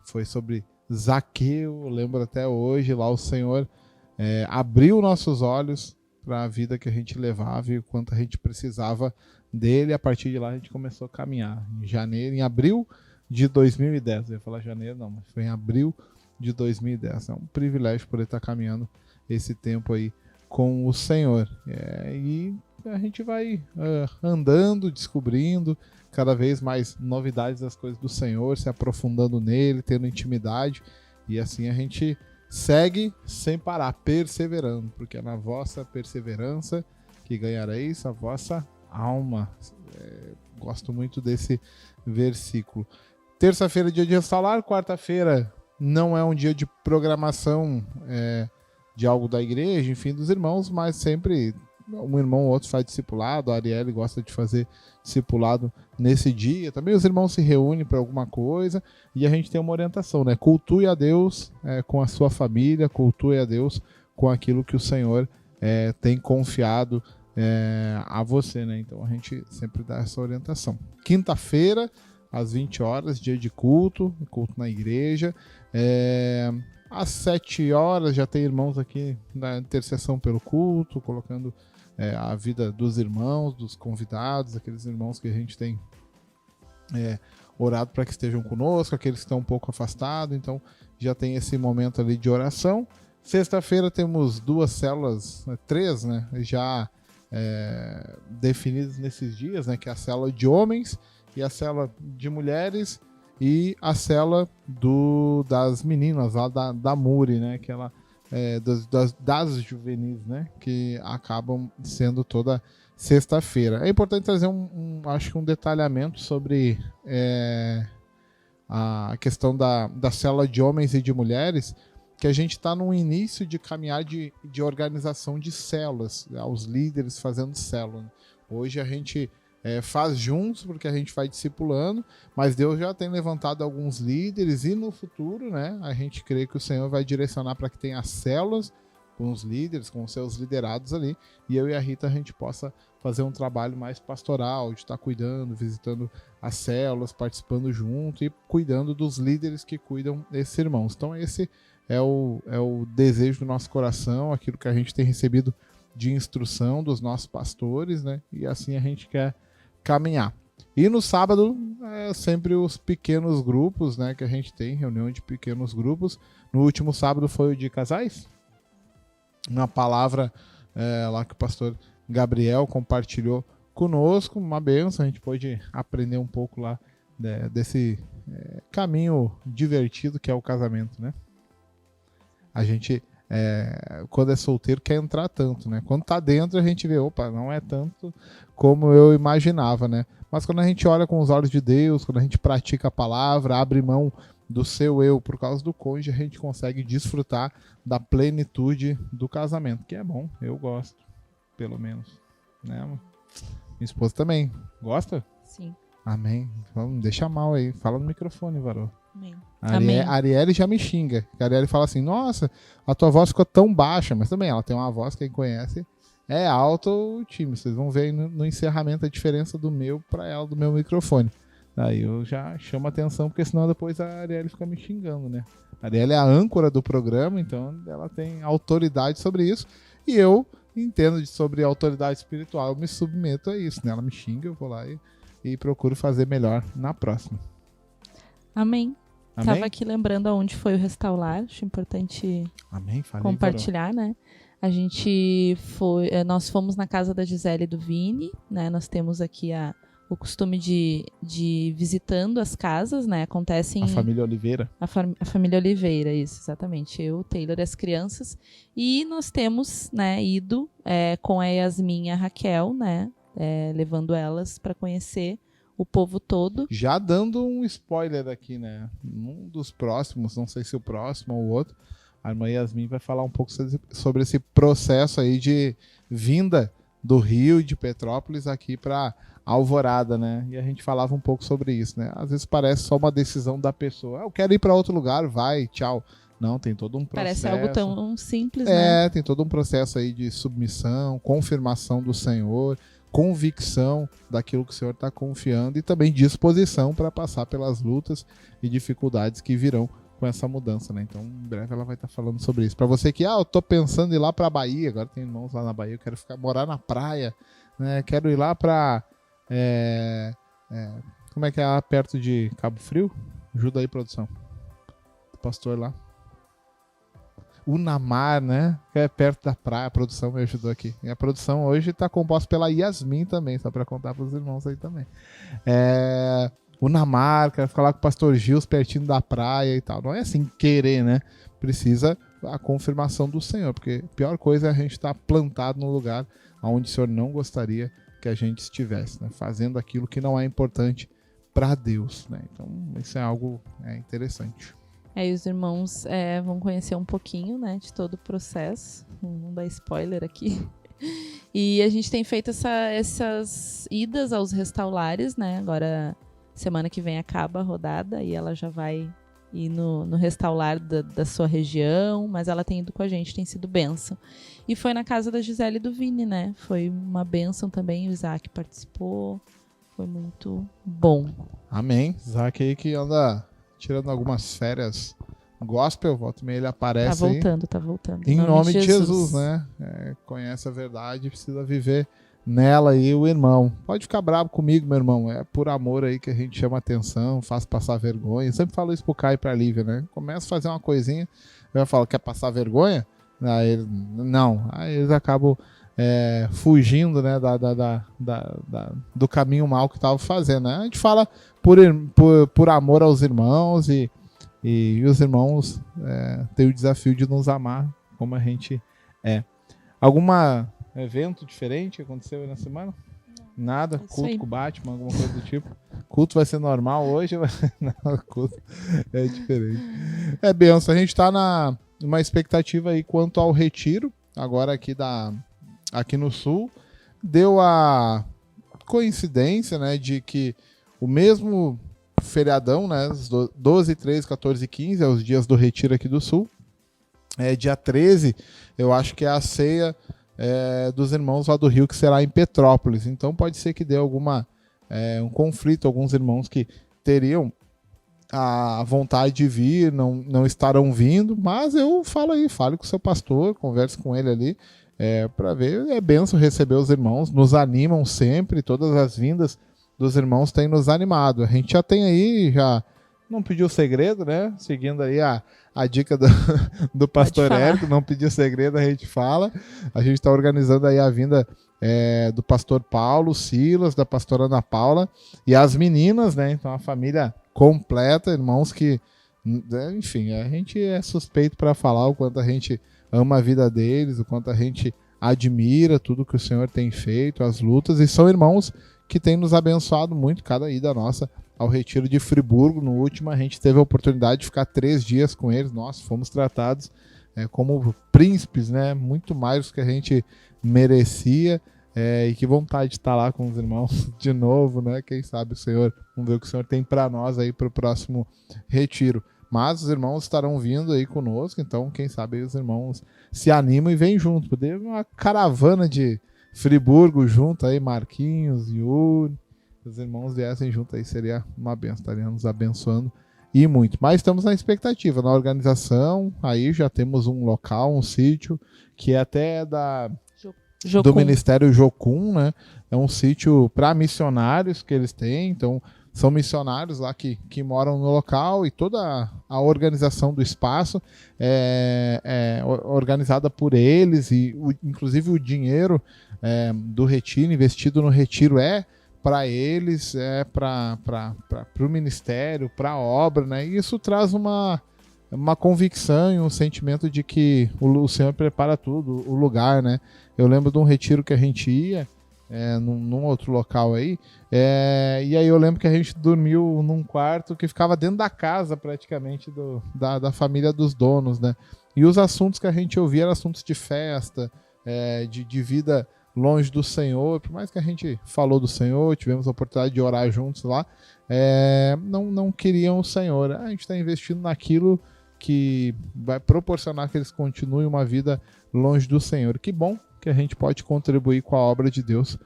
foi sobre Zaqueu. Eu lembro até hoje, lá o Senhor abriu nossos olhos para a vida que a gente levava e o quanto a gente precisava dele. A partir de lá a gente começou a caminhar. Em abril de 2010, eu ia falar janeiro, não, mas foi em abril de 2010. É um privilégio poder estar caminhando esse tempo aí com o Senhor. E a gente vai andando, descobrindo cada vez mais novidades das coisas do Senhor, se aprofundando nele, tendo intimidade, e assim a gente segue sem parar, perseverando, porque é na vossa perseverança que ganhareis a vossa alma. Gosto muito desse versículo. Terça-feira, dia de restaurar. Quarta-feira não é um dia de programação de algo da igreja, enfim, dos irmãos, mas sempre um irmão ou outro faz discipulado, a Arielle gosta de fazer discipulado nesse dia. Também os irmãos se reúnem para alguma coisa e a gente tem uma orientação, né? Cultue a Deus com a sua família, cultue a Deus com aquilo que o Senhor tem confiado a você, né? Então a gente sempre dá essa orientação. Quinta-feira, às 20 horas, dia de culto na igreja. Às 7 horas já tem irmãos aqui na intercessão pelo culto, colocando a vida dos irmãos, dos convidados, aqueles irmãos que a gente tem orado para que estejam conosco, aqueles que estão um pouco afastados, então já tem esse momento ali de oração. Sexta-feira temos 2 células, 3, né, já definidas nesses dias, né, que é a célula de homens e a célula de mulheres, e a célula das meninas lá da Muri, né? Que ela das juvenis, né? Que acabam sendo toda sexta-feira. É importante trazer acho que um detalhamento sobre a questão da célula de homens e de mulheres, que a gente está no início de caminhar de organização de células, né, os líderes fazendo célula. Hoje a gente faz juntos, porque a gente vai discipulando, mas Deus já tem levantado alguns líderes e no futuro, né, a gente crê que o Senhor vai direcionar para que tenha células com os líderes, com os seus liderados ali, e eu e a Rita a gente possa fazer um trabalho mais pastoral, de estar cuidando, visitando as células, participando junto e cuidando dos líderes que cuidam desses irmãos. Então esse é o desejo do nosso coração, aquilo que a gente tem recebido de instrução dos nossos pastores, né, e assim a gente quer caminhar. E no sábado sempre os pequenos grupos, né, que a gente tem, reunião de pequenos grupos. No último sábado foi o de casais, uma palavra lá que o pastor Gabriel compartilhou conosco, uma bênção, a gente pôde aprender um pouco lá desse caminho divertido que é o casamento, né? A gente quando é solteiro quer entrar tanto, né? Quando tá dentro a gente vê, opa, não é tanto como eu imaginava, né? Mas quando a gente olha com os olhos de Deus, quando a gente pratica a palavra, abre mão do seu eu por causa do cônjuge, a gente consegue desfrutar da plenitude do casamento, que é bom, eu gosto, pelo menos, né? Minha esposa também, gosta? Sim. Amém. Vamos, deixa mal aí, fala no microfone, varô. Amém. A Arielle já me xinga. A Arielle fala assim, nossa, a tua voz ficou tão baixa. Mas também ela tem uma voz, quem conhece, é alto o time. Vocês vão ver aí no encerramento a diferença do meu para ela, do meu microfone. Daí eu já chamo a atenção, porque senão depois a Arielle fica me xingando, né? A Arielle é a âncora do programa, então ela tem autoridade sobre isso. E eu entendo sobre autoridade espiritual, eu me submeto a isso, né? Ela me xinga, eu vou lá e procuro fazer melhor na próxima. Amém. Amém? Estava aqui lembrando aonde foi o Restaurar, acho importante compartilhar, né? A gente nós fomos na casa da Gisele e do Vini, né? Nós temos aqui o costume de visitando as casas, né? Acontece a família Oliveira. A família Oliveira, isso, exatamente. Eu, o Taylor e as crianças. E nós temos, né, ido com a Yasmin e a Raquel, né? Levando elas para conhecer o povo todo. Já dando um spoiler aqui, né? Um dos próximos, não sei se o próximo ou o outro, a irmã Yasmin vai falar um pouco sobre esse processo aí de vinda do Rio e de Petrópolis aqui para Alvorada, né? E a gente falava um pouco sobre isso, né? Às vezes parece só uma decisão da pessoa. Eu quero ir para outro lugar, vai, tchau. Não, tem todo um processo. Parece algo tão simples, né? Tem todo um processo aí de submissão, confirmação do Senhor, convicção daquilo que o Senhor está confiando e também disposição para passar pelas lutas e dificuldades que virão com essa mudança, né? Então, em breve ela vai estar falando sobre isso. Para você que, eu tô pensando em ir lá para Bahia, agora tem irmãos lá na Bahia, eu quero morar na praia, né? Quero ir lá para como é que é perto de Cabo Frio? Ajuda aí, produção. O pastor lá. Unamar, né? Que é perto da praia. A produção me ajudou aqui. E a produção hoje está composta pela Yasmin também, só para contar para os irmãos aí também. Unamar, quero ficar lá com o pastor Gils pertinho da praia e tal. Não é assim querer, né? Precisa a confirmação do Senhor, porque a pior coisa é a gente estar plantado no lugar onde o Senhor não gostaria que a gente estivesse, né? Fazendo aquilo que não é importante para Deus, né? Então, isso é algo interessante. E os irmãos vão conhecer um pouquinho, né, de todo o processo. Não dar spoiler aqui. E a gente tem feito essas idas aos restaulares, né? Agora, semana que vem acaba a rodada e ela já vai ir no restaular da sua região, mas ela tem ido com a gente, tem sido bênção. E foi na casa da Gisele e do Vini, né? Foi uma bênção também, o Isaac participou, foi muito bom. Amém. Isaac aí que anda tirando algumas férias gospel, volta e meia ele aparece aí. Tá voltando. Em nome de Jesus, né? Conhece a verdade, precisa viver nela aí o irmão. Pode ficar bravo comigo, meu irmão. É por amor aí que a gente chama atenção, faz passar vergonha. Eu sempre falo isso pro Caio e pra Lívia, né? Começa a fazer uma coisinha, eu falo, quer passar vergonha? Aí ele, não. Aí eles acabam fugindo, né, do caminho mal que estavam fazendo, né? A gente fala por amor aos irmãos e os irmãos têm o desafio de nos amar como a gente é. Alguma evento diferente aconteceu aí na semana? Nada? Culto com o Batman, alguma coisa do tipo? Culto vai ser normal hoje? Não, culto é diferente. É benção. A gente está numa expectativa aí quanto ao retiro, agora aqui no Sul. Deu a coincidência, né, de que o mesmo feriadão, né, 12, 13, 14 e 15, é os dias do retiro aqui do Sul. Dia 13, eu acho que é a ceia dos irmãos lá do Rio, que será em Petrópolis. Então pode ser que dê um conflito, alguns irmãos que teriam a vontade de vir, não estarão vindo, mas eu fale com o seu pastor, converse com ele ali, para ver. É benção receber os irmãos, nos animam sempre, todas as vindas dos irmãos têm nos animado. A gente já tem aí, já não pediu segredo, né? Seguindo aí a dica do pastor Érico, não pediu segredo, a gente fala. A gente está organizando aí a vinda do pastor Paulo, Silas, da pastora Ana Paula e as meninas, né? Então a família completa, irmãos que, enfim, a gente é suspeito para falar o quanto a gente ama a vida deles, o quanto a gente admira tudo que o Senhor tem feito, as lutas, e são irmãos que têm nos abençoado muito, cada ida nossa ao retiro de Friburgo. No último a gente teve a oportunidade de ficar 3 dias com eles. Nós fomos tratados como príncipes, né? Muito mais do que a gente merecia, e que vontade de estar lá com os irmãos de novo, né? Quem sabe o Senhor, vamos ver o que o Senhor tem para nós aí para o próximo retiro. Mas os irmãos estarão vindo aí conosco, então quem sabe os irmãos se animam e vêm junto. Poder uma caravana de Friburgo junto aí, Marquinhos, Yuri, os irmãos viessem junto aí, seria uma benção, estaríamos nos abençoando e muito. Mas estamos na expectativa, na organização, aí já temos um local, um sítio, que é até do Ministério Jocum, né? É um sítio para missionários que eles têm, então são missionários lá que moram no local, e toda a organização do espaço é organizada por eles, e inclusive o dinheiro do retiro, investido no retiro, para eles, para o ministério, para a obra, né? E isso traz uma convicção e um sentimento de que o Senhor prepara tudo, o lugar, né? Eu lembro de um retiro que a gente ia, num outro local aí, e aí eu lembro que a gente dormiu num quarto que ficava dentro da casa praticamente da família dos donos, né? E os assuntos que a gente ouvia eram assuntos de festa, de vida longe do Senhor. Por mais que a gente falou do Senhor, tivemos a oportunidade de orar juntos lá, não queriam o Senhor. A gente está investindo naquilo que vai proporcionar que eles continuem uma vida longe do Senhor. Que bom que a gente pode contribuir com a obra de Deus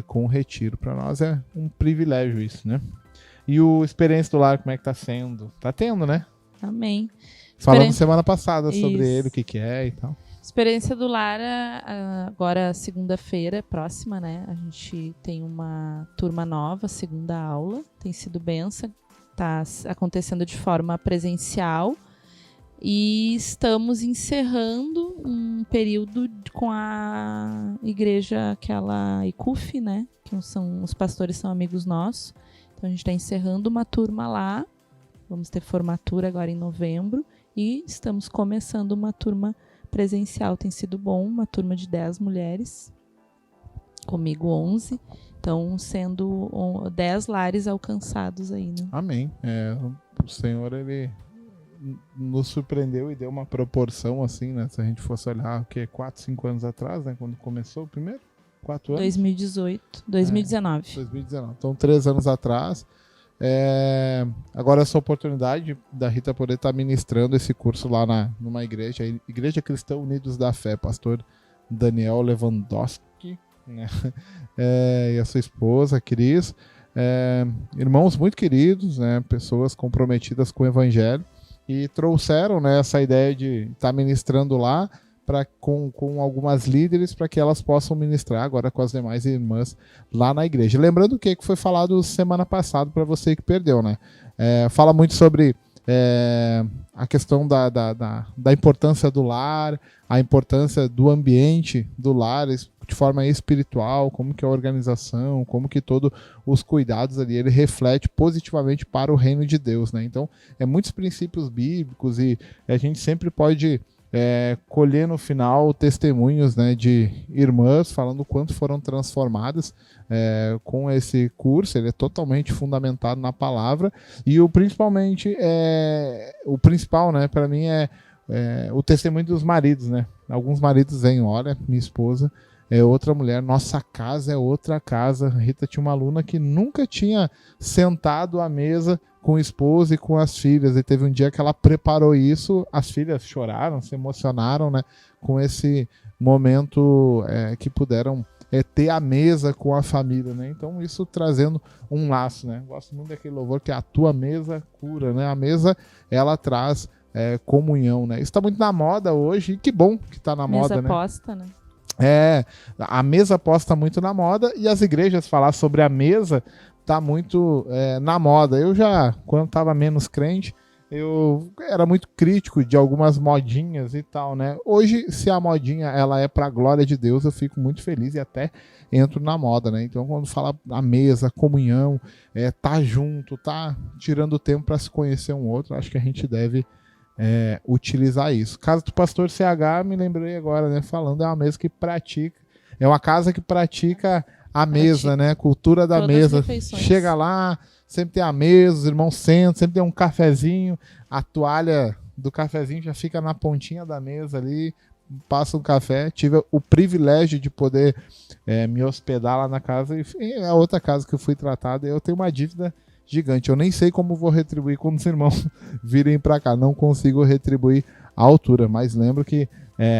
com o retiro. Para nós é um privilégio isso, né? E o Experiência do Lar, como é que tá sendo? Tá tendo, né? Amém. Falamos semana passada sobre ele, o que é e tal. Experiência do Lar, agora segunda-feira próxima, né? A gente tem uma turma nova, segunda aula. Tem sido benção. Tá acontecendo de forma presencial. E estamos encerrando um período com a igreja, aquela ICUF, né? Que os pastores são amigos nossos. Então a gente está encerrando uma turma lá. Vamos ter formatura agora em novembro. E estamos começando uma turma presencial. Tem sido bom, uma turma de 10 mulheres. Comigo 11. Então sendo 10 lares alcançados aí, né? Amém. O Senhor, ele nos surpreendeu e deu uma proporção assim, né? Se a gente fosse olhar 4, 5 anos atrás, né? Quando começou o primeiro, 4 anos? 2019. 2019. Então, 3 anos atrás. Agora essa oportunidade da Rita poder estar ministrando esse curso lá numa igreja, a Igreja Cristã Unidos da Fé, pastor Daniel Lewandowski, né? E a sua esposa, Cris. Irmãos muito queridos, né? Pessoas comprometidas com o Evangelho, e trouxeram, né, essa ideia de estar ministrando lá com algumas líderes para que elas possam ministrar agora com as demais irmãs lá na igreja. Lembrando o que foi falado semana passada para você que perdeu, né? Fala muito sobre a questão da importância do lar, a importância do ambiente do lar de forma espiritual, como que a organização, como que todos os cuidados ali, ele reflete positivamente para o reino de Deus, né? Então, muitos princípios bíblicos, e a gente sempre pode colher no final testemunhos, né, de irmãs falando o quanto foram transformadas com esse curso. Ele é totalmente fundamentado na palavra, e o principal, né, para mim o testemunho dos maridos, né? Alguns maridos vêm, olha, minha esposa é outra mulher, nossa casa é outra casa. A Rita tinha uma aluna que nunca tinha sentado à mesa com o esposo e com as filhas, e teve um dia que ela preparou isso, as filhas choraram, se emocionaram, né, com esse momento que puderam ter a mesa com a família, né? Então isso trazendo um laço, né? Gosto muito daquele louvor que é a tua mesa cura, né? A mesa, ela traz comunhão, né? Isso está muito na moda hoje, e que bom que está na moda, né? Mesa posta, né? A mesa posta muito na moda, e as igrejas falar sobre a mesa tá muito na moda. Eu já, quando estava menos crente, eu era muito crítico de algumas modinhas e tal, né? Hoje, se a modinha ela é pra glória de Deus, eu fico muito feliz e até entro na moda, né? Então, quando fala a mesa, comunhão, tá junto, tá tirando tempo para se conhecer um outro, acho que a gente deve utilizar isso. Casa do pastor CH, me lembrei agora, né? Falando, é uma mesa que pratica, é uma casa que pratica a mesa, né? Cultura da mesa. Chega lá, sempre tem a mesa, os irmãos sentam, sempre tem um cafezinho, a toalha do cafezinho já fica na pontinha da mesa ali, passa um café. Tive o privilégio de poder me hospedar lá na casa, e a outra casa que eu fui tratado, eu tenho uma dívida gigante. Eu nem sei como vou retribuir quando os irmãos virem para cá. Não consigo retribuir à altura, mas lembro que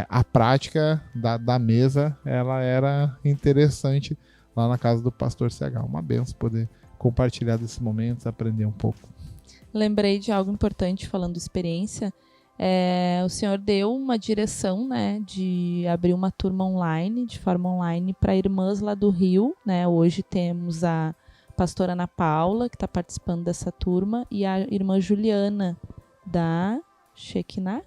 a prática da mesa, ela era interessante lá na casa do pastor CH. Uma benção poder compartilhar desses momentos, aprender um pouco. Lembrei de algo importante falando experiência. O senhor deu uma direção, né, de abrir uma turma online, de forma online, para irmãs lá do Rio, né? Hoje temos a pastora Ana Paula, que está participando dessa turma, e a irmã Juliana, da Shekinah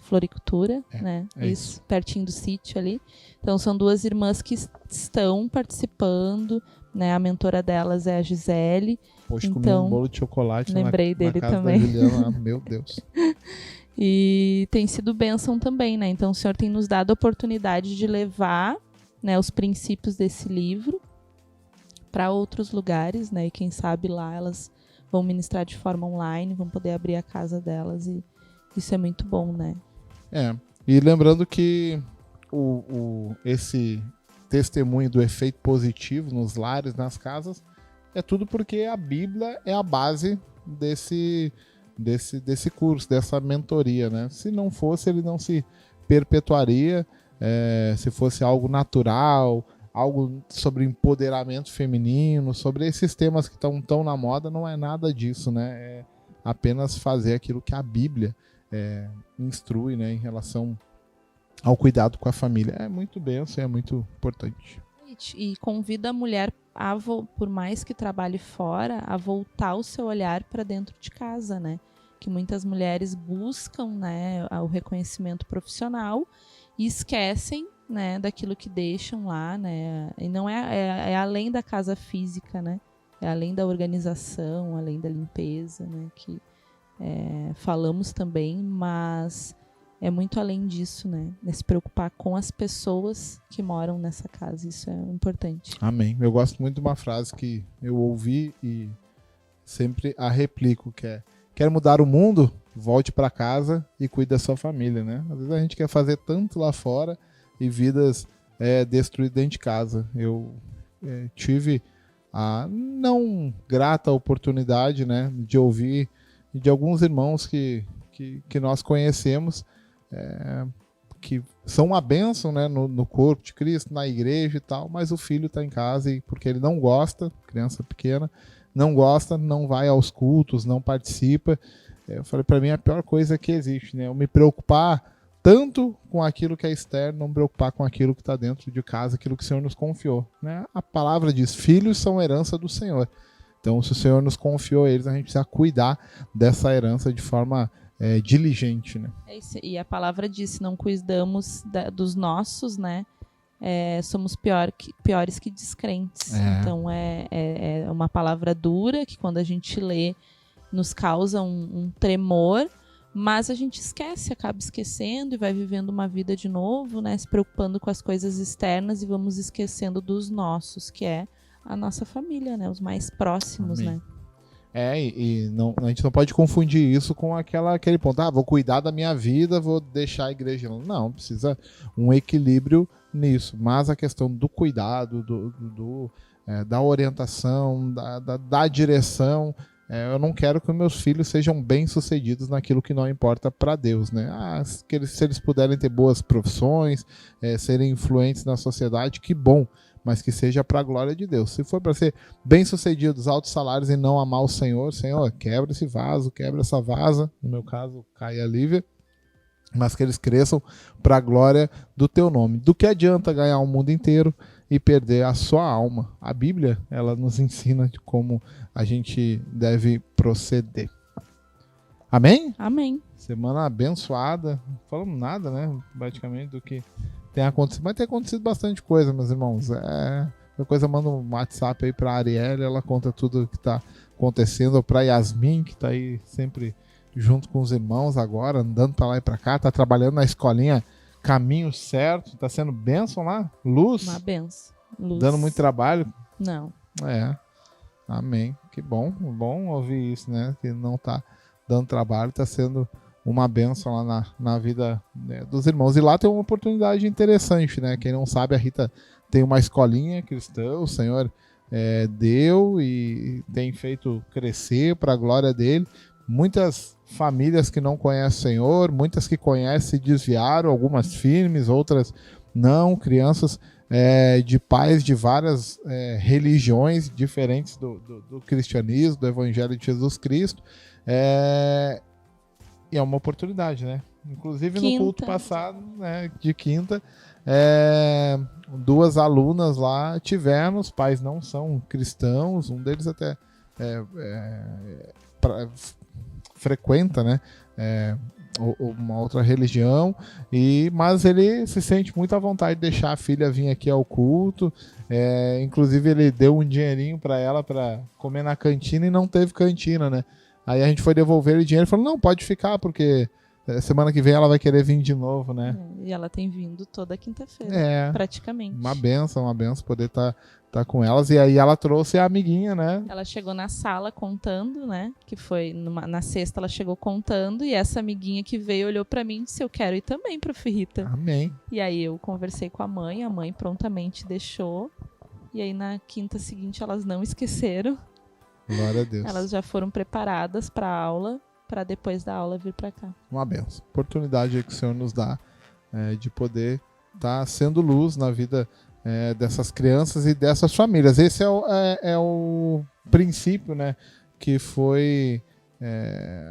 Floricultura, né? Isso, pertinho do sítio ali. Então, são duas irmãs que estão participando, né? A mentora delas é a Gisele. Poxa, comi um bolo de chocolate lembrei dele na casa também. Da Juliana. Meu Deus. E tem sido bênção também, né? Então, o senhor tem nos dado a oportunidade de levar, né, os princípios desse livro para outros lugares, né? E quem sabe lá elas vão ministrar de forma online, vão poder abrir a casa delas, e isso é muito bom, né? E lembrando que esse testemunho do efeito positivo nos lares, nas casas, é tudo porque a Bíblia é a base desse curso, dessa mentoria, né? Se não fosse, ele não se perpetuaria. Se fosse algo natural, algo sobre empoderamento feminino, sobre esses temas que estão tão na moda, não é nada disso, né? É apenas fazer aquilo que a Bíblia instrui, né, em relação ao cuidado com a família. É muito benção, é muito importante. E convida a mulher, por mais que trabalhe fora, a voltar o seu olhar para dentro de casa, né? Que muitas mulheres buscam, né, o reconhecimento profissional e esquecem, né, daquilo que deixam lá, né? E não é além da casa física, né? É além da organização, além da limpeza, né? Que falamos também, mas é muito além disso, né? Se preocupar com as pessoas que moram nessa casa, isso é importante. Amém. Eu gosto muito de uma frase que eu ouvi e sempre a replico, que é: quer mudar o mundo? Volte para casa e cuide da sua família, né? Às vezes a gente quer fazer tanto lá fora e vidas destruído dentro de casa. Eu tive a não grata oportunidade, né, de ouvir de alguns irmãos que nós conhecemos, que são uma bênção, né, no corpo de Cristo, na igreja e tal, mas o filho está em casa e porque ele não gosta, criança pequena, não gosta, não vai aos cultos, não participa. Eu falei, para mim a pior coisa que existe, né, eu me preocupar tanto com aquilo que é externo, não me preocupar com aquilo que está dentro de casa, aquilo que o Senhor nos confiou, né? A palavra diz, filhos são herança do Senhor. Então, se o Senhor nos confiou eles, a gente precisa cuidar dessa herança de forma diligente, né? E a palavra diz, se não cuidamos dos nossos, né, somos piores que descrentes. Então, é uma palavra dura que quando a gente lê nos causa um tremor, mas a gente acaba esquecendo e vai vivendo uma vida de novo, né, se preocupando com as coisas externas e vamos esquecendo dos nossos, que é a nossa família, né, os mais próximos. Amém. Né? A gente não pode confundir isso com aquele ponto, vou cuidar da minha vida, vou deixar a igreja. Não, precisa um equilíbrio nisso, mas a questão do cuidado, da orientação, da direção. Eu não quero que meus filhos sejam bem-sucedidos naquilo que não importa para Deus, né? Se eles puderem ter boas profissões, serem influentes na sociedade, que bom, mas que seja para a glória de Deus. Se for para ser bem-sucedidos, altos salários e não amar o Senhor, quebra esse vaso, quebra essa vasa, no meu caso, Caio e a Lívia, mas que eles cresçam para a glória do teu nome. Do que adianta ganhar o mundo inteiro e perder a sua alma? A Bíblia, ela nos ensina de como a gente deve proceder. Amém? Amém. Semana abençoada. Não falamos nada, né? Praticamente do que tem acontecido. Mas tem acontecido bastante coisa, meus irmãos. Qualquer coisa, manda um WhatsApp aí para a Arielle, ela conta tudo o que está acontecendo. Ou para Yasmin, que está aí sempre junto com os irmãos agora, andando para lá e para cá, está trabalhando na escolinha Caminho Certo, tá sendo bênção lá? Luz? Uma bênção. Luz. Dando muito trabalho? Não. Amém. Que bom ouvir isso, né? Que não tá dando trabalho, tá sendo uma bênção lá na vida, né, dos irmãos. E lá tem uma oportunidade interessante, né? Quem não sabe, a Rita tem uma escolinha cristã, o Senhor deu e tem feito crescer para a glória dele. Muitas famílias que não conhecem o Senhor, muitas que conhecem se desviaram, algumas firmes, outras não, crianças de pais de várias religiões diferentes do cristianismo, do Evangelho de Jesus Cristo. E é uma oportunidade, né? Inclusive no culto passado, né, de quinta, 2 alunas lá tiveram, os pais não são cristãos, um deles até frequenta, né, uma outra religião, mas ele se sente muito à vontade de deixar a filha vir aqui ao culto. Inclusive ele deu um dinheirinho para ela para comer na cantina e não teve cantina, né? Aí a gente foi devolver o dinheiro e falou, não, pode ficar, porque semana que vem ela vai querer vir de novo, né? E ela tem vindo toda quinta-feira, praticamente. Uma benção poder estar com elas. E aí ela trouxe a amiguinha, né? Ela chegou na sala contando, né? Que foi na sexta, ela chegou contando. E essa amiguinha que veio olhou pra mim e disse, eu quero ir também, Prof. Rita. Amém. E aí eu conversei com a mãe prontamente deixou. E aí na quinta seguinte elas não esqueceram. Glória a Deus. Elas já foram preparadas para a aula, para depois da aula vir para cá. Uma benção. Oportunidade que o Senhor nos dá de poder estar sendo luz na vida dessas crianças e dessas famílias. Esse é o princípio, né, que foi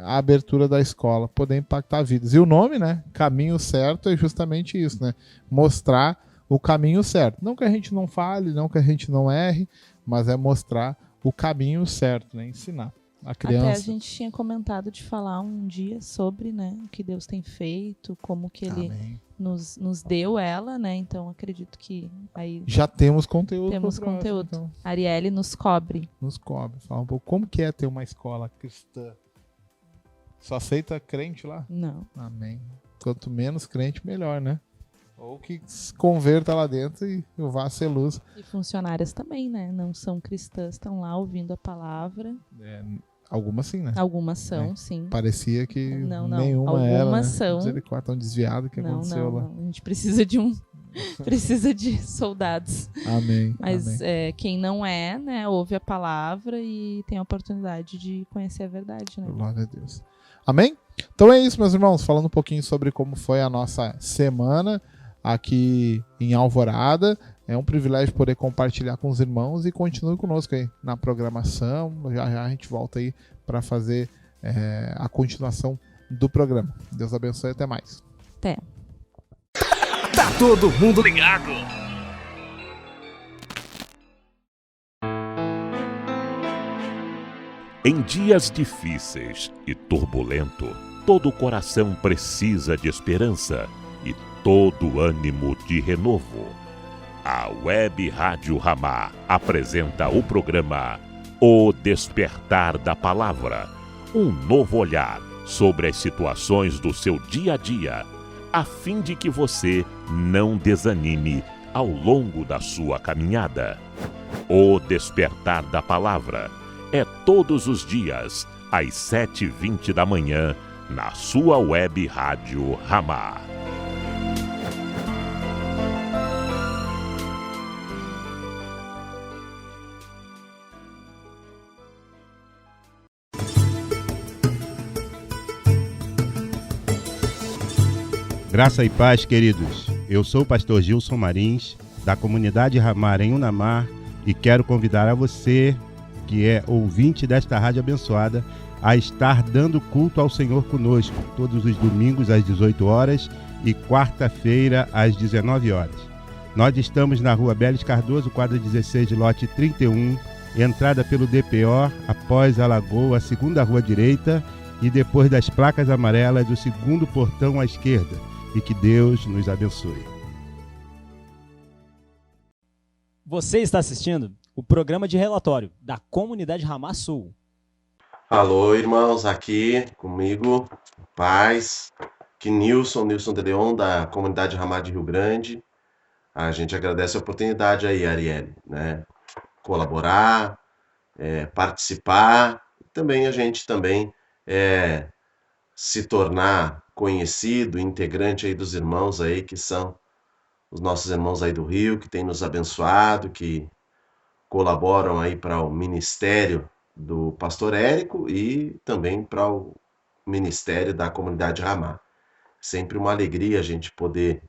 a abertura da escola, poder impactar vidas. E o nome, né, Caminho Certo, é justamente isso, né, mostrar o caminho certo. Não que a gente não fale, não que a gente não erre, mas é mostrar o caminho certo, né, ensinar a criança. Até a gente tinha comentado de falar um dia sobre, né, o que Deus tem feito, como que Ele nos deu ela, né? Então acredito que aí já temos conteúdo. Temos conteúdo. Então. Arielle nos cobre. Fala um pouco como que é ter uma escola cristã. Só aceita crente lá? Não. Amém. Quanto menos crente, melhor, né? Ou que se converta lá dentro e vá ser luz. E funcionárias também, né? Não são cristãs, estão lá ouvindo a palavra. Algumas sim, né? Algumas são, sim. Parecia que não. nenhuma algumas era, né? são. Misericórdia, tão desviado que aconteceu lá. Não. A gente precisa de precisa de soldados. Amém. Mas amém. Quem não é, né, ouve a palavra e tem a oportunidade de conhecer a verdade, né? Glória a Deus. Amém? Então é isso, meus irmãos. Falando um pouquinho sobre como foi a nossa semana aqui em Alvorada. É um privilégio poder compartilhar com os irmãos e continue conosco aí na programação. Já já a gente volta aí para fazer a continuação do programa. Deus abençoe e até mais. Até. Tá todo mundo ligado. Em dias difíceis e turbulento, todo coração precisa de esperança e todo ânimo de renovo. A Web Rádio Ramá apresenta o programa O Despertar da Palavra, um novo olhar sobre as situações do seu dia a dia, a fim de que você não desanime ao longo da sua caminhada. O Despertar da Palavra é todos os dias, às 7h20 da manhã, na sua Web Rádio Ramá. Graça e paz, queridos. Eu sou o pastor Gilson Marins, da comunidade Ramá em Unamar, e quero convidar a você, que é ouvinte desta rádio abençoada, a estar dando culto ao Senhor conosco, todos os domingos às 18 horas e quarta-feira às 19 horas. Nós estamos na rua Belis Cardoso, quadra 16, lote 31, entrada pelo DPO, após a Lagoa, a segunda rua direita, e depois das placas amarelas, o segundo portão à esquerda. E que Deus nos abençoe. Você está assistindo o programa de relatório da Comunidade Ramá Sul. Alô, irmãos, aqui comigo, paz, que Nilson de Leon, da Comunidade Ramá de Rio Grande. A gente agradece a oportunidade aí, Arielle, né? Colaborar, participar, também a gente se tornar conhecido, integrante aí dos irmãos aí, que são os nossos irmãos aí do Rio, que têm nos abençoado, que colaboram aí para o ministério do pastor Érico e também para o ministério da comunidade Ramá. Sempre uma alegria a gente poder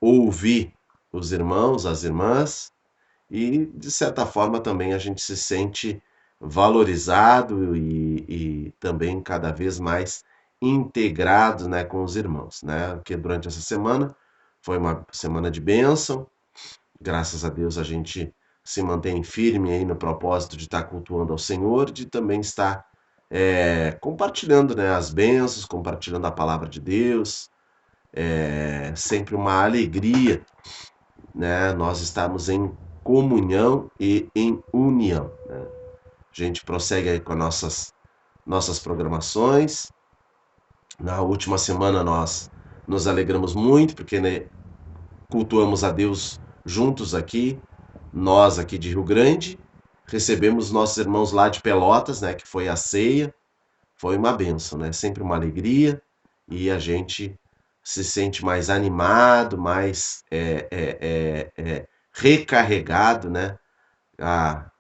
ouvir os irmãos, as irmãs, e de certa forma também a gente se sente valorizado e também cada vez mais integrado, né, com os irmãos, né? Porque durante essa semana foi uma semana de bênção. Graças a Deus a gente se mantém firme aí no propósito de estar cultuando ao Senhor, de também estar compartilhando, né, as bênçãos, compartilhando a palavra de Deus. Sempre uma alegria, né, nós estamos em comunhão e em união, né? A gente prossegue aí com as nossas programações. Na última semana nós nos alegramos muito, porque, né, cultuamos a Deus juntos aqui, nós aqui de Rio Grande, recebemos nossos irmãos lá de Pelotas, né, que foi a ceia, foi uma bênção, né, sempre uma alegria, e a gente se sente mais animado, mais recarregado, né,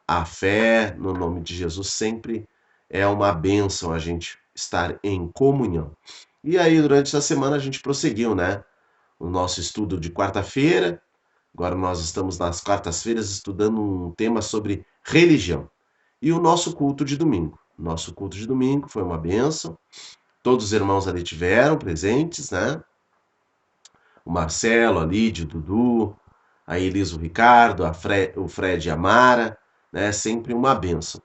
a fé no nome de Jesus sempre é uma bênção a gente estar em comunhão. E aí, durante essa semana, a gente prosseguiu, né? O nosso estudo de quarta-feira. Agora nós estamos nas quartas-feiras estudando um tema sobre religião. E o nosso culto de domingo. Nosso culto de domingo foi uma bênção. Todos os irmãos ali tiveram presentes, né? O Marcelo, a Lídia, o Dudu, a Elisa, o Ricardo, o Fred e a Mara, né? Sempre uma bênção.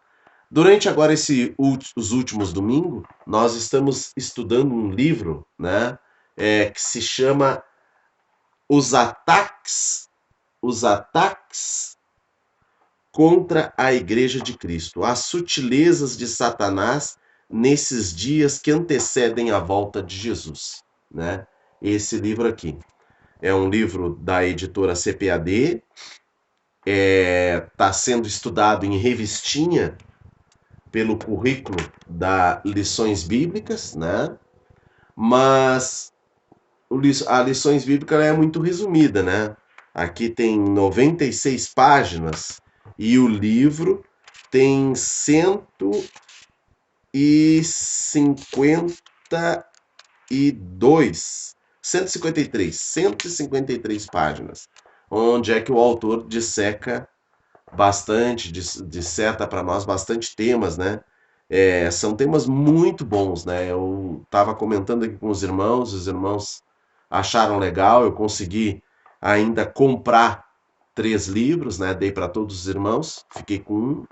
Durante agora os últimos domingos, nós estamos estudando um livro, né, que se chama Os Ataques contra a Igreja de Cristo, as sutilezas de Satanás nesses dias que antecedem a volta de Jesus, né? Esse livro aqui é um livro da editora CPAD, está sendo estudado em revistinha pelo currículo da Lições Bíblicas, né? Mas a lições bíblicas é muito resumida, né? Aqui tem 96 páginas e o livro tem 153 páginas, onde é que o autor disseca bastante, disserta para nós bastante temas, né? São temas muito bons, né? Eu estava comentando aqui com os irmãos acharam legal, eu consegui ainda comprar 3 livros, né? Dei para todos os irmãos, fiquei com um.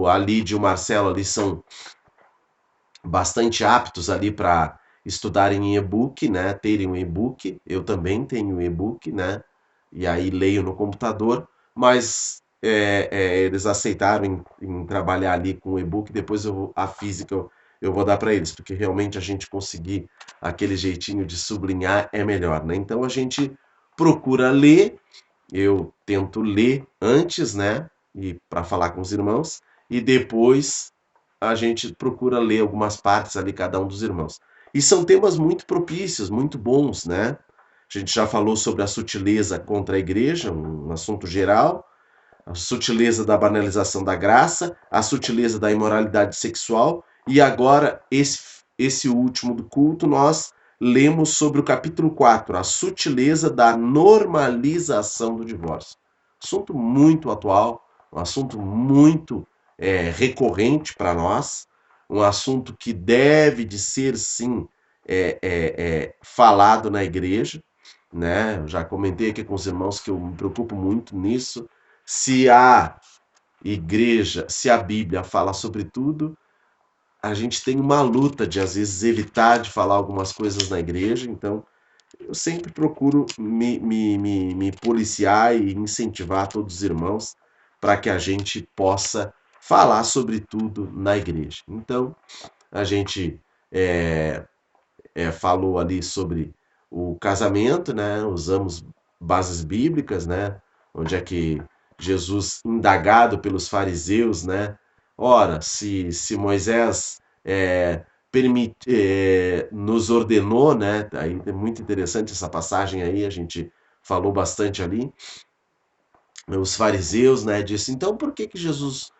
A Lídia e o Marcelo ali são bastante aptos ali para estudarem em e-book, né? Terem um e-book. Eu também tenho um e-book, né? E aí leio no computador, mas eles aceitaram em trabalhar ali com o e-book. Depois a física eu vou dar para eles, porque realmente a gente conseguir aquele jeitinho de sublinhar é melhor, né? Então a gente procura ler, eu tento ler antes, né? E para falar com os irmãos, e depois a gente procura ler algumas partes ali, cada um dos irmãos. E são temas muito propícios, muito bons, né? A gente já falou sobre a sutileza contra a igreja, um assunto geral, a sutileza da banalização da graça, a sutileza da imoralidade sexual, e agora, esse último do culto, nós lemos sobre o capítulo 4, a sutileza da normalização do divórcio. Assunto muito atual, um assunto muito recorrente para nós, um assunto que deve de ser, sim, falado na igreja, né? Eu já comentei aqui com os irmãos que eu me preocupo muito nisso. Se a igreja, se a Bíblia fala sobre tudo, a gente tem uma luta de, às vezes, evitar de falar algumas coisas na igreja. Então, eu sempre procuro me policiar e incentivar todos os irmãos para que a gente possa falar sobre tudo na igreja. Então, a gente falou ali sobre o casamento, né? Usamos bases bíblicas, né? Onde é que Jesus, indagado pelos fariseus, né? Ora, se Moisés nos ordenou, né? Aí é muito interessante essa passagem aí, a gente falou bastante ali. Os fariseus, né? Disse, então por que Jesus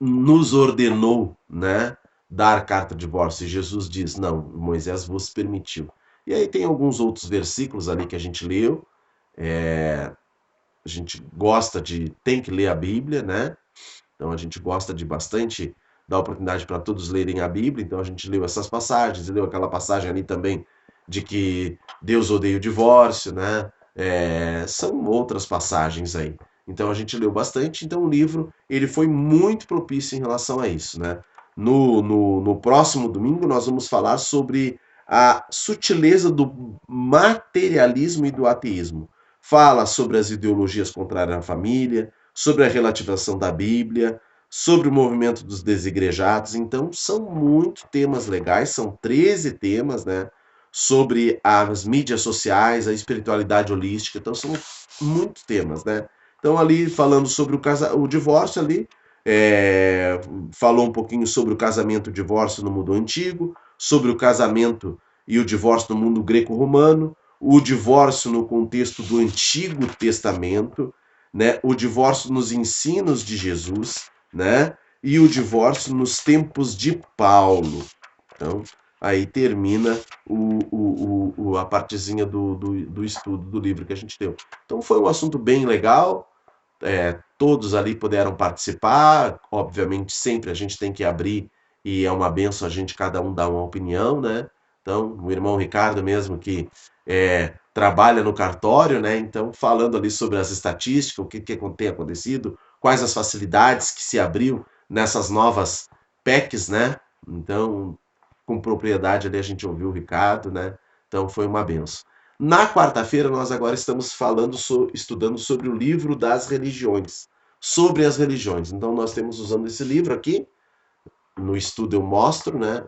nos ordenou, né? Dar carta de divórcio? E Jesus diz, não, Moisés vos permitiu. E aí tem alguns outros versículos ali que a gente leu. A gente tem que ler a Bíblia, né? Então a gente gosta de bastante dar oportunidade para todos lerem a Bíblia. Então a gente leu essas passagens, leu aquela passagem ali também de que Deus odeia o divórcio, né? São outras passagens aí. Então a gente leu bastante. Então o livro ele foi muito propício em relação a isso, né? No próximo domingo nós vamos falar sobre a sutileza do materialismo e do ateísmo. Fala sobre as ideologias contrárias à família, sobre a relativização da Bíblia, sobre o movimento dos desigrejados. Então, são muitos temas legais, são 13 temas, né? Sobre as mídias sociais, a espiritualidade holística. Então, são muitos temas, né? Então, ali, falando sobre o divórcio ali, falou um pouquinho sobre o casamento e o divórcio no mundo antigo, sobre o casamento e o divórcio no mundo greco-romano, o divórcio no contexto do Antigo Testamento, né? O divórcio nos ensinos de Jesus, né? E o divórcio nos tempos de Paulo. Então, aí termina a partezinha do estudo do livro que a gente deu. Então, foi um assunto bem legal. Todos ali puderam participar. Obviamente, sempre a gente tem que abrir e é uma benção a gente, cada um, dar uma opinião, né? Então, o irmão Ricardo mesmo que trabalha no cartório, né? Então, falando ali sobre as estatísticas, o que tem acontecido, quais as facilidades que se abriu nessas novas PECs, né? Então, com propriedade ali a gente ouviu o Ricardo, né? Então, foi uma benção. Na quarta-feira, nós agora estamos estudando sobre o livro das religiões, sobre as religiões. Então, nós temos usando esse livro aqui. No estudo eu mostro, né?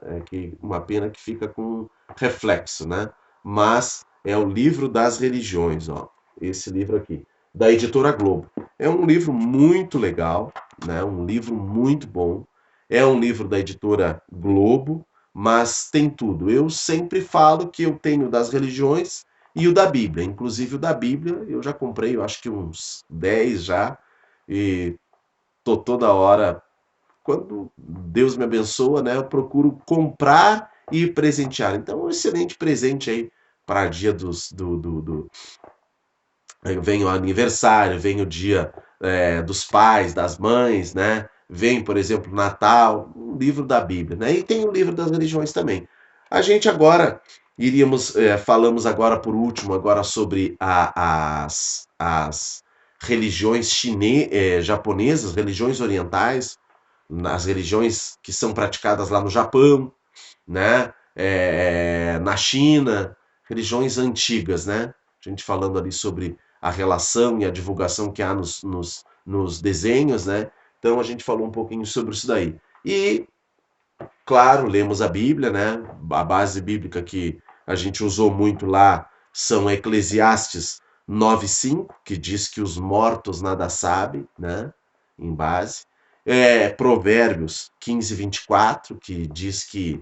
Uma pena que fica com reflexo, né? Mas é o livro das religiões, ó. Esse livro aqui, da editora Globo. É um livro muito legal, né? Um livro muito bom. É um livro da editora Globo, mas tem tudo. Eu sempre falo que eu tenho das religiões e o da Bíblia. Inclusive o da Bíblia eu já comprei, eu acho que uns 10 já, e tô toda hora, quando Deus me abençoa, né, eu procuro comprar e presentear. Então, um excelente presente aí para dia vem o aniversário, vem o dia dos pais, das mães, né? Vem, por exemplo, Natal, um livro da Bíblia, né? E tem o livro das religiões também. A gente agora falamos agora por último agora sobre as religiões japonesas, religiões orientais, as religiões que são praticadas lá no Japão, né? Na China, religiões antigas, né? A gente falando ali sobre a relação e a divulgação que há nos desenhos, né? Então a gente falou um pouquinho sobre isso daí. E, claro, lemos a Bíblia, né? A base bíblica que a gente usou muito lá são Eclesiastes 9:5, que diz que os mortos nada sabem, né? Em base. Provérbios 15:24, que diz que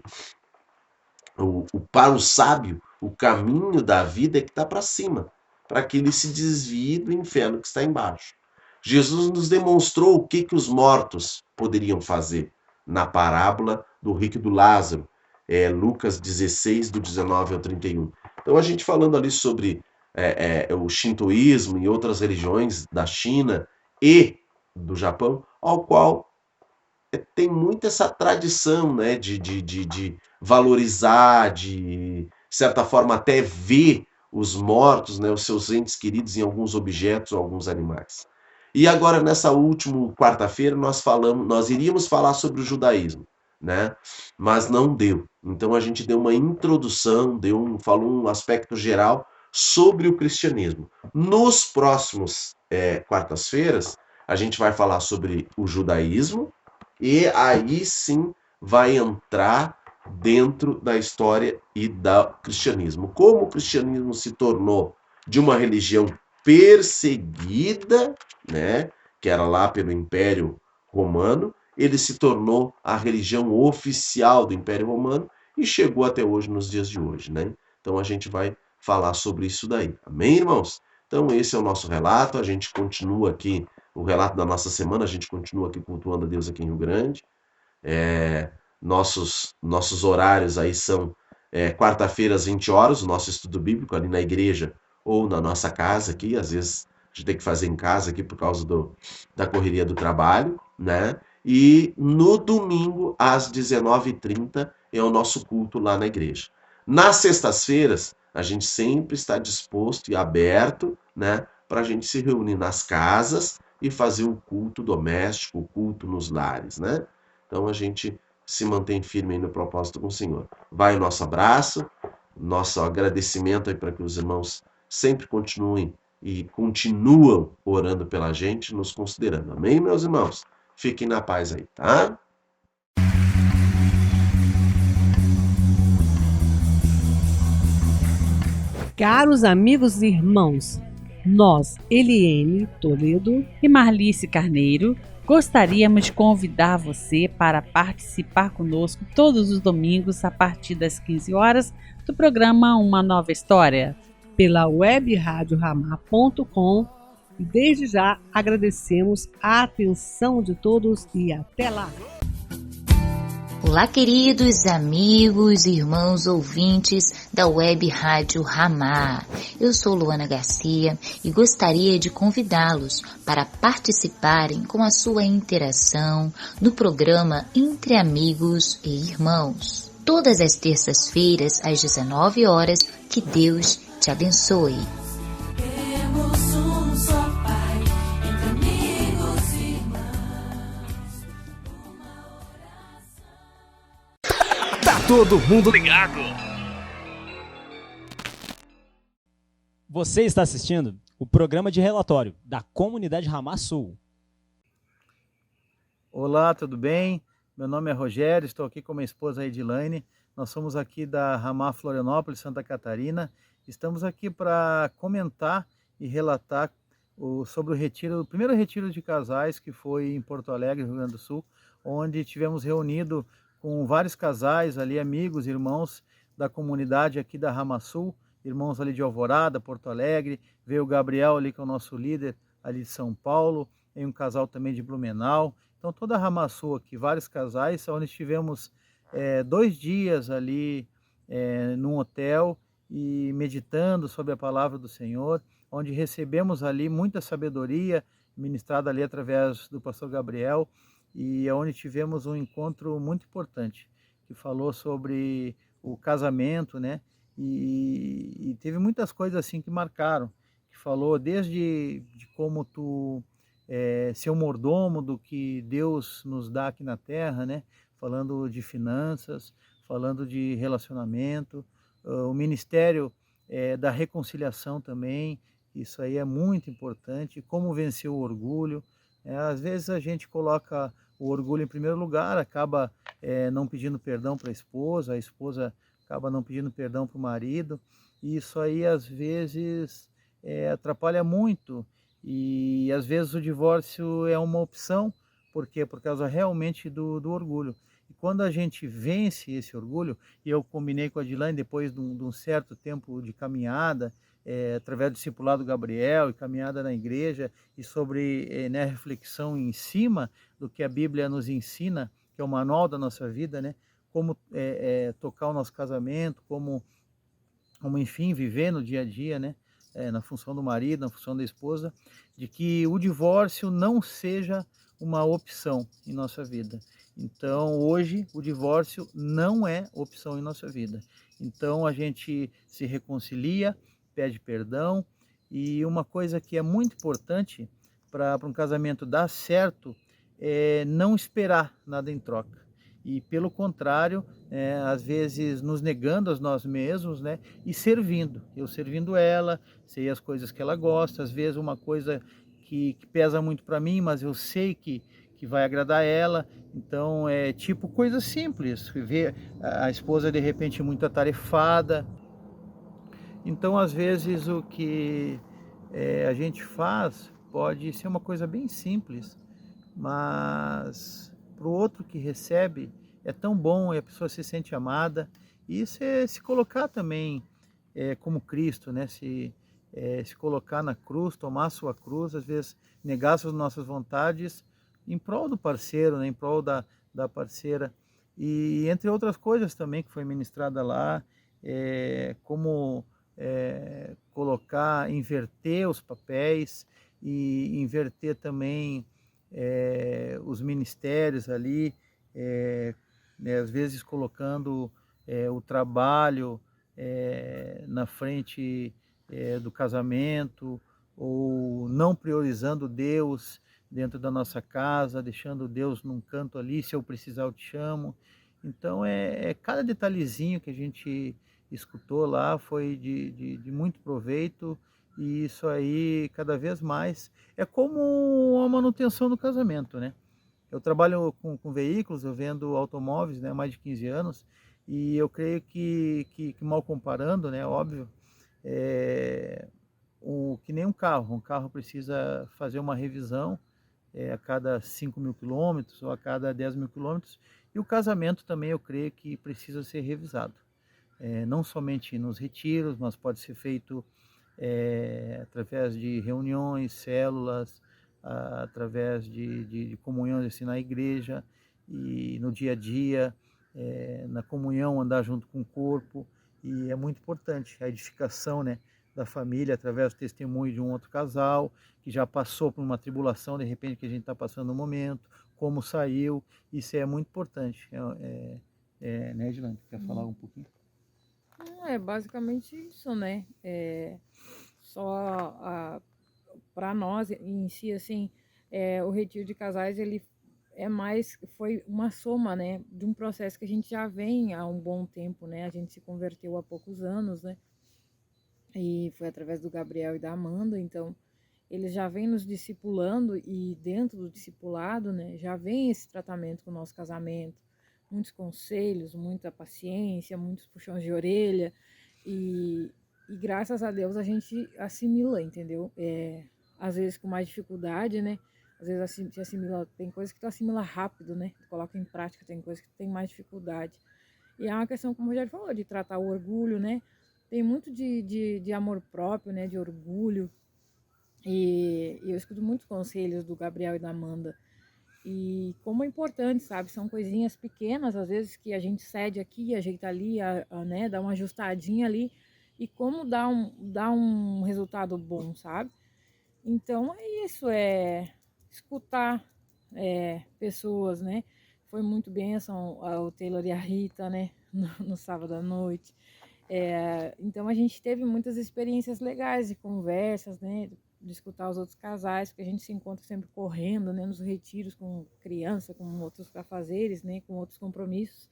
para o sábio, o caminho da vida é que está para cima, para que ele se desvie do inferno que está embaixo. Jesus nos demonstrou o que os mortos poderiam fazer na parábola do rico e do Lázaro, Lucas 16, do 19 ao 31. Então, a gente falando ali sobre o shintoísmo e outras religiões da China e do Japão, ao qual tem muito essa tradição, né, de valorizar, de certa forma até ver os mortos, né, os seus entes queridos em alguns objetos ou alguns animais. E agora, nessa última quarta-feira, nós iríamos falar sobre o judaísmo, né? Mas não deu. Então a gente deu uma introdução, falou um aspecto geral sobre o cristianismo. Nos próximos quartas-feiras, a gente vai falar sobre o judaísmo, e aí sim vai entrar dentro da história e do cristianismo. Como o cristianismo se tornou de uma religião perseguida, né, que era lá pelo Império Romano, ele se tornou a religião oficial do Império Romano e chegou até hoje, nos dias de hoje, né? Então a gente vai falar sobre isso daí. Amém, irmãos? Então esse é o nosso relato, a gente continua aqui, o relato da nossa semana, a gente continua aqui cultuando a Deus aqui em Rio Grande. Nossos horários aí são quarta-feira às 20 horas, o nosso estudo bíblico ali na igreja ou na nossa casa aqui, às vezes a gente tem que fazer em casa aqui por causa da correria do trabalho, né? E no domingo, às 19h30, é o nosso culto lá na igreja. Nas sextas-feiras, a gente sempre está disposto e aberto, né, para a gente se reunir nas casas e fazer o culto doméstico, o culto nos lares, né? Então a gente se mantém firme aí no propósito com o Senhor. Vai o nosso abraço, nosso agradecimento aí para que os irmãos sempre continuem e continuam orando pela gente, nos considerando. Amém, meus irmãos? Fiquem na paz aí, tá? Caros amigos e irmãos, nós, Eliene Toledo e Marlice Carneiro, gostaríamos de convidar você para participar conosco todos os domingos a partir das 15 horas do programa Uma Nova História, pela webradioramar.com. E desde já agradecemos a atenção de todos e até lá! Olá, queridos amigos, irmãos ouvintes da Web Rádio Ramá. Eu sou Luana Garcia e gostaria de convidá-los para participarem com a sua interação no programa Entre Amigos e Irmãos. Todas as terças-feiras, às 19 horas, que Deus te abençoe. Todo mundo ligado. Você está assistindo o programa de relatório da Comunidade Ramá Sul. Olá, tudo bem? Meu nome é Rogério, estou aqui com minha esposa Edilane. Nós somos aqui da Ramá Florianópolis, Santa Catarina. Estamos aqui para comentar e relatar sobre o primeiro retiro de casais que foi em Porto Alegre, Rio Grande do Sul, onde tivemos reunido com vários casais ali, amigos, irmãos da comunidade aqui da Rama Sul, irmãos ali de Alvorada, Porto Alegre, veio o Gabriel ali, que é o nosso líder ali de São Paulo, tem um casal também de Blumenau. Então toda a Rama Sul aqui, vários casais, onde estivemos 2 dias ali num hotel e meditando sobre a palavra do Senhor, onde recebemos ali muita sabedoria, ministrada ali através do pastor Gabriel, e onde tivemos um encontro muito importante, que falou sobre o casamento, né? E teve muitas coisas assim que marcaram, que falou desde de como tu ser um mordomo do que Deus nos dá aqui na terra, né? Falando de finanças, falando de relacionamento, o ministério da reconciliação também, isso aí é muito importante, como vencer o orgulho. Às vezes a gente coloca o orgulho em primeiro lugar, acaba não pedindo perdão para a esposa acaba não pedindo perdão para o marido, e isso aí às vezes atrapalha muito, e às vezes o divórcio é uma opção. Por quê? Por causa realmente do orgulho. E quando a gente vence esse orgulho, e eu combinei com a Dilane depois de um certo tempo de caminhada, através do discipulado Gabriel e caminhada na igreja, e sobre reflexão em cima do que a Bíblia nos ensina, que é o manual da nossa vida, né? Como tocar o nosso casamento, como enfim, viver no dia a dia, né? Na função do marido, na função da esposa, de que o divórcio não seja uma opção em nossa vida. Então, hoje, o divórcio não é opção em nossa vida. Então, a gente se reconcilia, pede perdão, e uma coisa que é muito importante para um casamento dar certo é não esperar nada em troca. E pelo contrário, às vezes nos negando a nós mesmos, né? E servindo. Eu servindo ela, sei as coisas que ela gosta, às vezes uma coisa que pesa muito para mim, mas eu sei que vai agradar ela. Então é tipo coisa simples, ver a esposa de repente muito atarefada. Então às vezes o que a gente faz pode ser uma coisa bem simples, mas para o outro que recebe é tão bom, e a pessoa se sente amada. E isso é se colocar também como Cristo, né? Se colocar na cruz, tomar a sua cruz, às vezes negar as nossas vontades em prol do parceiro, né? Em prol da parceira. E entre outras coisas também que foi ministrada lá, como colocar, inverter os papéis e inverter também os ministérios ali, né, às vezes colocando o trabalho na frente do casamento, ou não priorizando Deus dentro da nossa casa, deixando Deus num canto ali, se eu precisar eu te chamo. Então cada detalhezinho que a gente escutou lá foi de muito proveito. E isso aí, cada vez mais, é como a manutenção do casamento, né? Eu trabalho com veículos, eu vendo automóveis, né, há mais de 15 anos, e eu creio que mal comparando, né, óbvio, que nem um carro precisa fazer uma revisão a cada 5.000 quilômetros ou a cada 10.000 quilômetros, e o casamento também eu creio que precisa ser revisado. Não somente nos retiros, mas pode ser feito através de reuniões, células, através de comunhões assim, na igreja e no dia a dia, na comunhão, andar junto com o corpo. E é muito importante a edificação, né, da família através do testemunho de um outro casal que já passou por uma tribulação, de repente, que a gente está passando no momento, como saiu. Isso é muito importante. Né, Edilane? Quer falar um pouquinho? É basicamente isso, né? Só para nós em si, assim, o retiro de casais, ele foi uma soma, né, de um processo que a gente já vem há um bom tempo, né? A gente se converteu há poucos anos, né? E foi através do Gabriel e da Amanda. Então eles já vêm nos discipulando, e dentro do discipulado, né, já vem esse tratamento com o nosso casamento, muitos conselhos, muita paciência, muitos puxões de orelha, e graças a Deus a gente assimila, entendeu? Às vezes com mais dificuldade, né? às vezes te assimila, tem coisas que tu assimila rápido, né? Tu coloca em prática, tem coisas que tu tem mais dificuldade. E é uma questão, como o Rogério falou, de tratar o orgulho, né? Tem muito de amor próprio, né? De orgulho. E eu escuto muitos conselhos do Gabriel e da Amanda. E como é importante, sabe? São coisinhas pequenas, às vezes, que a gente cede aqui, ajeita ali, né? Dá uma ajustadinha ali. E como dá um resultado bom, sabe? Então é isso, escutar pessoas, né? Foi muito bênção o Taylor e a Rita, né? No sábado à noite. Então a gente teve muitas experiências legais de conversas, né? De escutar os outros casais, porque a gente se encontra sempre correndo, né? Nos retiros com criança, com outros afazeres, né? Com outros compromissos.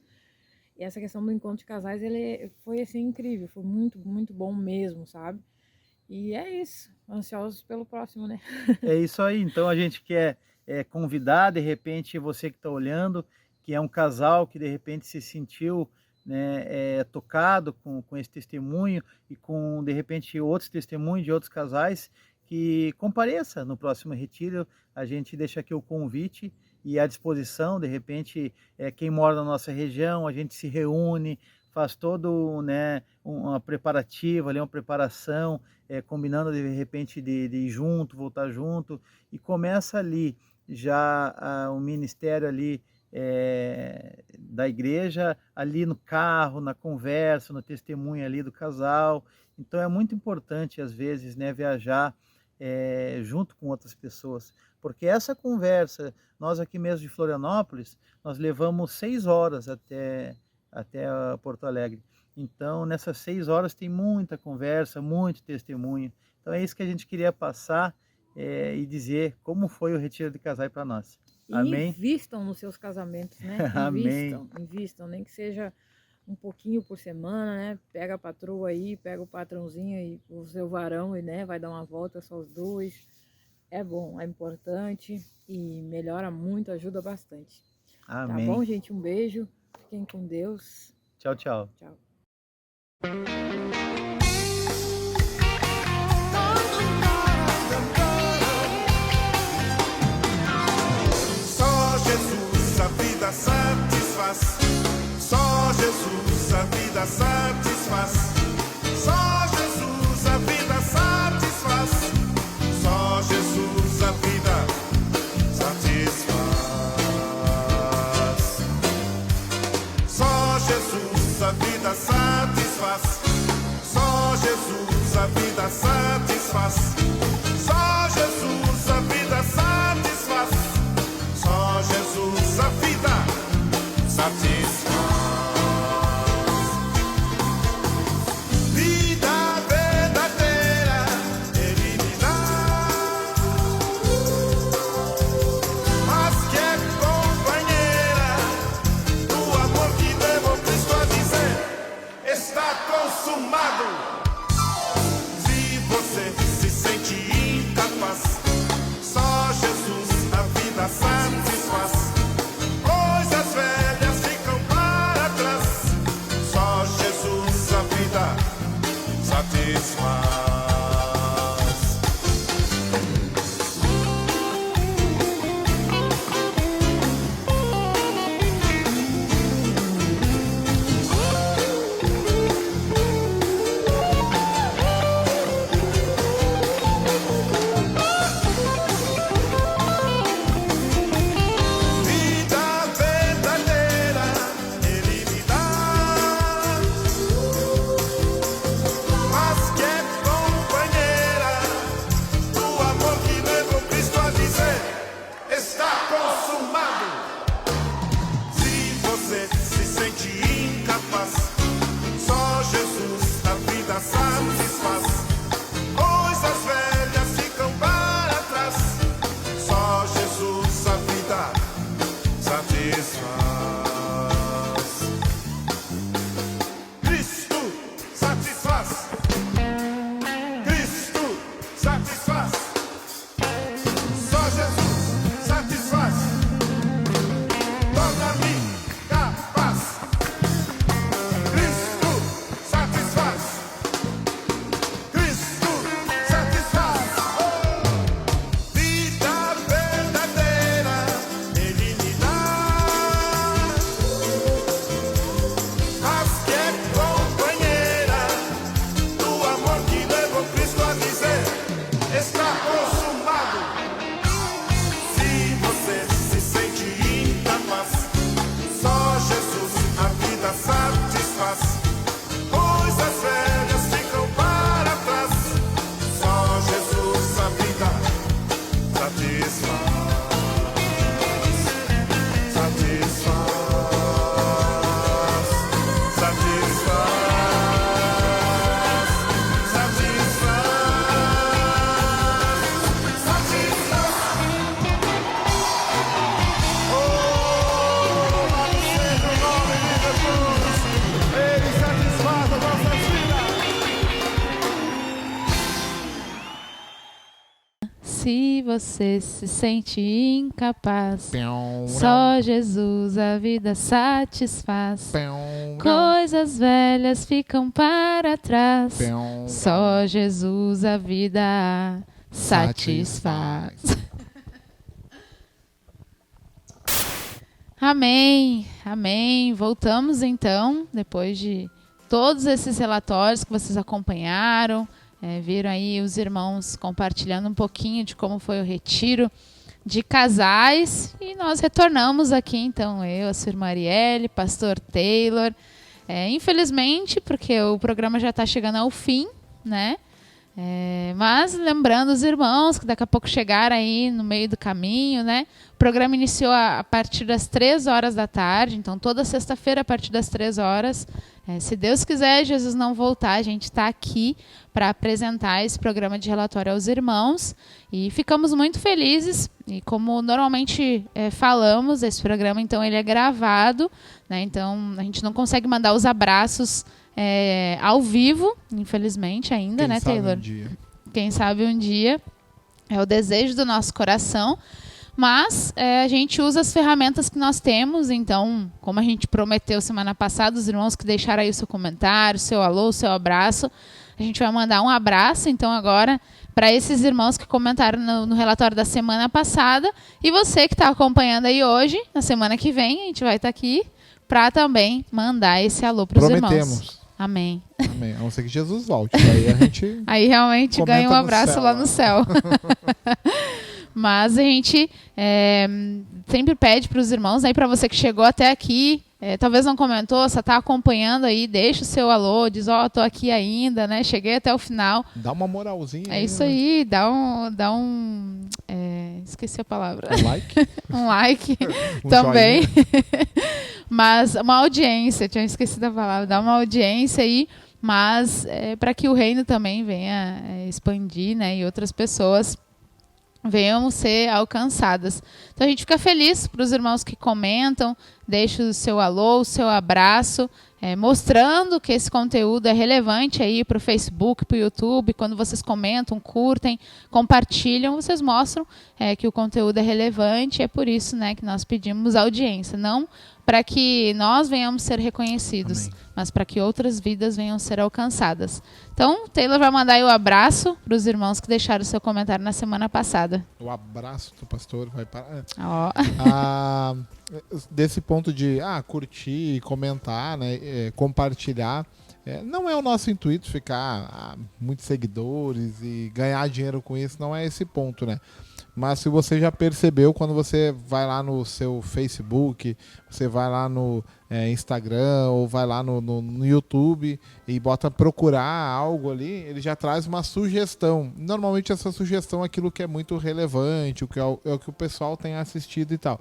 E essa questão do encontro de casais, ele foi assim incrível, foi muito, muito bom mesmo, sabe? E é isso, ansiosos pelo próximo, né? É isso aí, então a gente quer convidar, de repente, você que está olhando, que é um casal que de repente se sentiu, né, tocado com esse testemunho e com, de repente, outros testemunhos de outros casais, que compareça no próximo retiro. A gente deixa aqui o convite e à disposição, de repente, quem mora na nossa região, a gente se reúne, faz todo, né, uma preparativa, ali, uma preparação, combinando de repente de ir junto, voltar junto, e começa ali já o ministério ali da igreja, ali no carro, na conversa, no testemunho ali do casal. Então é muito importante às vezes, né, viajar junto com outras pessoas, porque essa conversa, nós aqui mesmo de Florianópolis, nós levamos 6 horas até Porto Alegre. Então, nessas 6 horas tem muita conversa, muito testemunho. Então, é isso que a gente queria passar e dizer como foi o Retiro de Casais para nós. Amém? Invistam nos seus casamentos, né? Invistam, nem que seja um pouquinho por semana, né? Pega a patroa aí, pega o patrãozinho e o seu varão e, né, vai dar uma volta só os dois. É bom, é importante e melhora muito, ajuda bastante. Amém. Tá bom, gente? Um beijo. Fiquem com Deus. Tchau, tchau. Tchau. Só Jesus a vida satisfaz. Só Jesus a vida satisfaz. Só Jesus a vida satisfaz. Só Jesus a vida satisfaz. Só Jesus a vida satisfaz. Só Jesus a vida satisfaz. Só Jesus a vida satisfaz. Só Jesus a vida satisfaz. Vida verdadeira Ele me dá, mas que é companheira do amor que devo Cristo a dizer, está consumado. Se você se sente incapaz, só Jesus a vida satisfaz. Coisas velhas ficam para você se sente incapaz. Só Jesus a vida satisfaz. Coisas velhas ficam para trás. Só Jesus a vida satisfaz. Amém, amém. Voltamos então, depois de todos esses relatórios que vocês acompanharam, viram aí os irmãos compartilhando um pouquinho de como foi o retiro de casais, e nós retornamos aqui então, eu, a sua irmã Arielle, pastor Taylor, infelizmente, porque o programa já está chegando ao fim, né? Mas lembrando os irmãos que daqui a pouco chegaram aí no meio do caminho, né? O programa iniciou a partir das 3 horas da tarde, então toda sexta-feira a partir das 3 horas. Se Deus quiser, Jesus não voltar, a gente está aqui para apresentar esse programa de relatório aos irmãos, e ficamos muito felizes. E como normalmente falamos, esse programa então ele é gravado, né? Então a gente não consegue mandar os abraços ao vivo, infelizmente ainda, né, Taylor? Quem sabe um dia. É o desejo do nosso coração. Mas a gente usa as ferramentas que nós temos. Então, como a gente prometeu semana passada, os irmãos que deixaram aí o seu comentário, o seu alô, o seu abraço, a gente vai mandar um abraço, então, agora, para esses irmãos que comentaram no relatório da semana passada. E você que está acompanhando aí hoje, na semana que vem, a gente vai estar aqui para também mandar esse alô para os irmãos. Amém. Amém. A não ser que Jesus volte. Aí a gente aí realmente ganha um abraço lá no céu. Mas a gente sempre pede para os irmãos, aí para você que chegou até aqui, talvez não comentou, só está acompanhando aí, deixa o seu alô, diz, tô aqui ainda, né? Cheguei até o final. Dá uma moralzinha. É isso aí, dá um esqueci a palavra. Um like? Um like também. Mas uma audiência, tinha esquecido a palavra, dá uma audiência aí, mas para que o reino também venha expandir, né? E outras pessoas venham ser alcançadas. Então a gente fica feliz para os irmãos que comentam, deixa o seu alô, o seu abraço, mostrando que esse conteúdo é relevante aí para o Facebook, para o YouTube. Quando vocês comentam, curtem, compartilham, vocês mostram que o conteúdo é relevante. É por isso, né, que nós pedimos audiência, não para que nós venhamos ser reconhecidos, mas para que outras vidas venham ser alcançadas. Então, Taylor vai mandar aí o abraço para os irmãos que deixaram o seu comentário na semana passada. O abraço do pastor vai para... Oh. Desse ponto de curtir, comentar, né, compartilhar, não é o nosso intuito ficar muitos seguidores e ganhar dinheiro com isso, não é esse ponto, né? Mas se você já percebeu, quando você vai lá no seu Facebook, você vai lá no Instagram ou vai lá no YouTube e bota procurar algo ali, ele já traz uma sugestão. Normalmente essa sugestão é aquilo que é muito relevante, é o que o pessoal tem assistido e tal.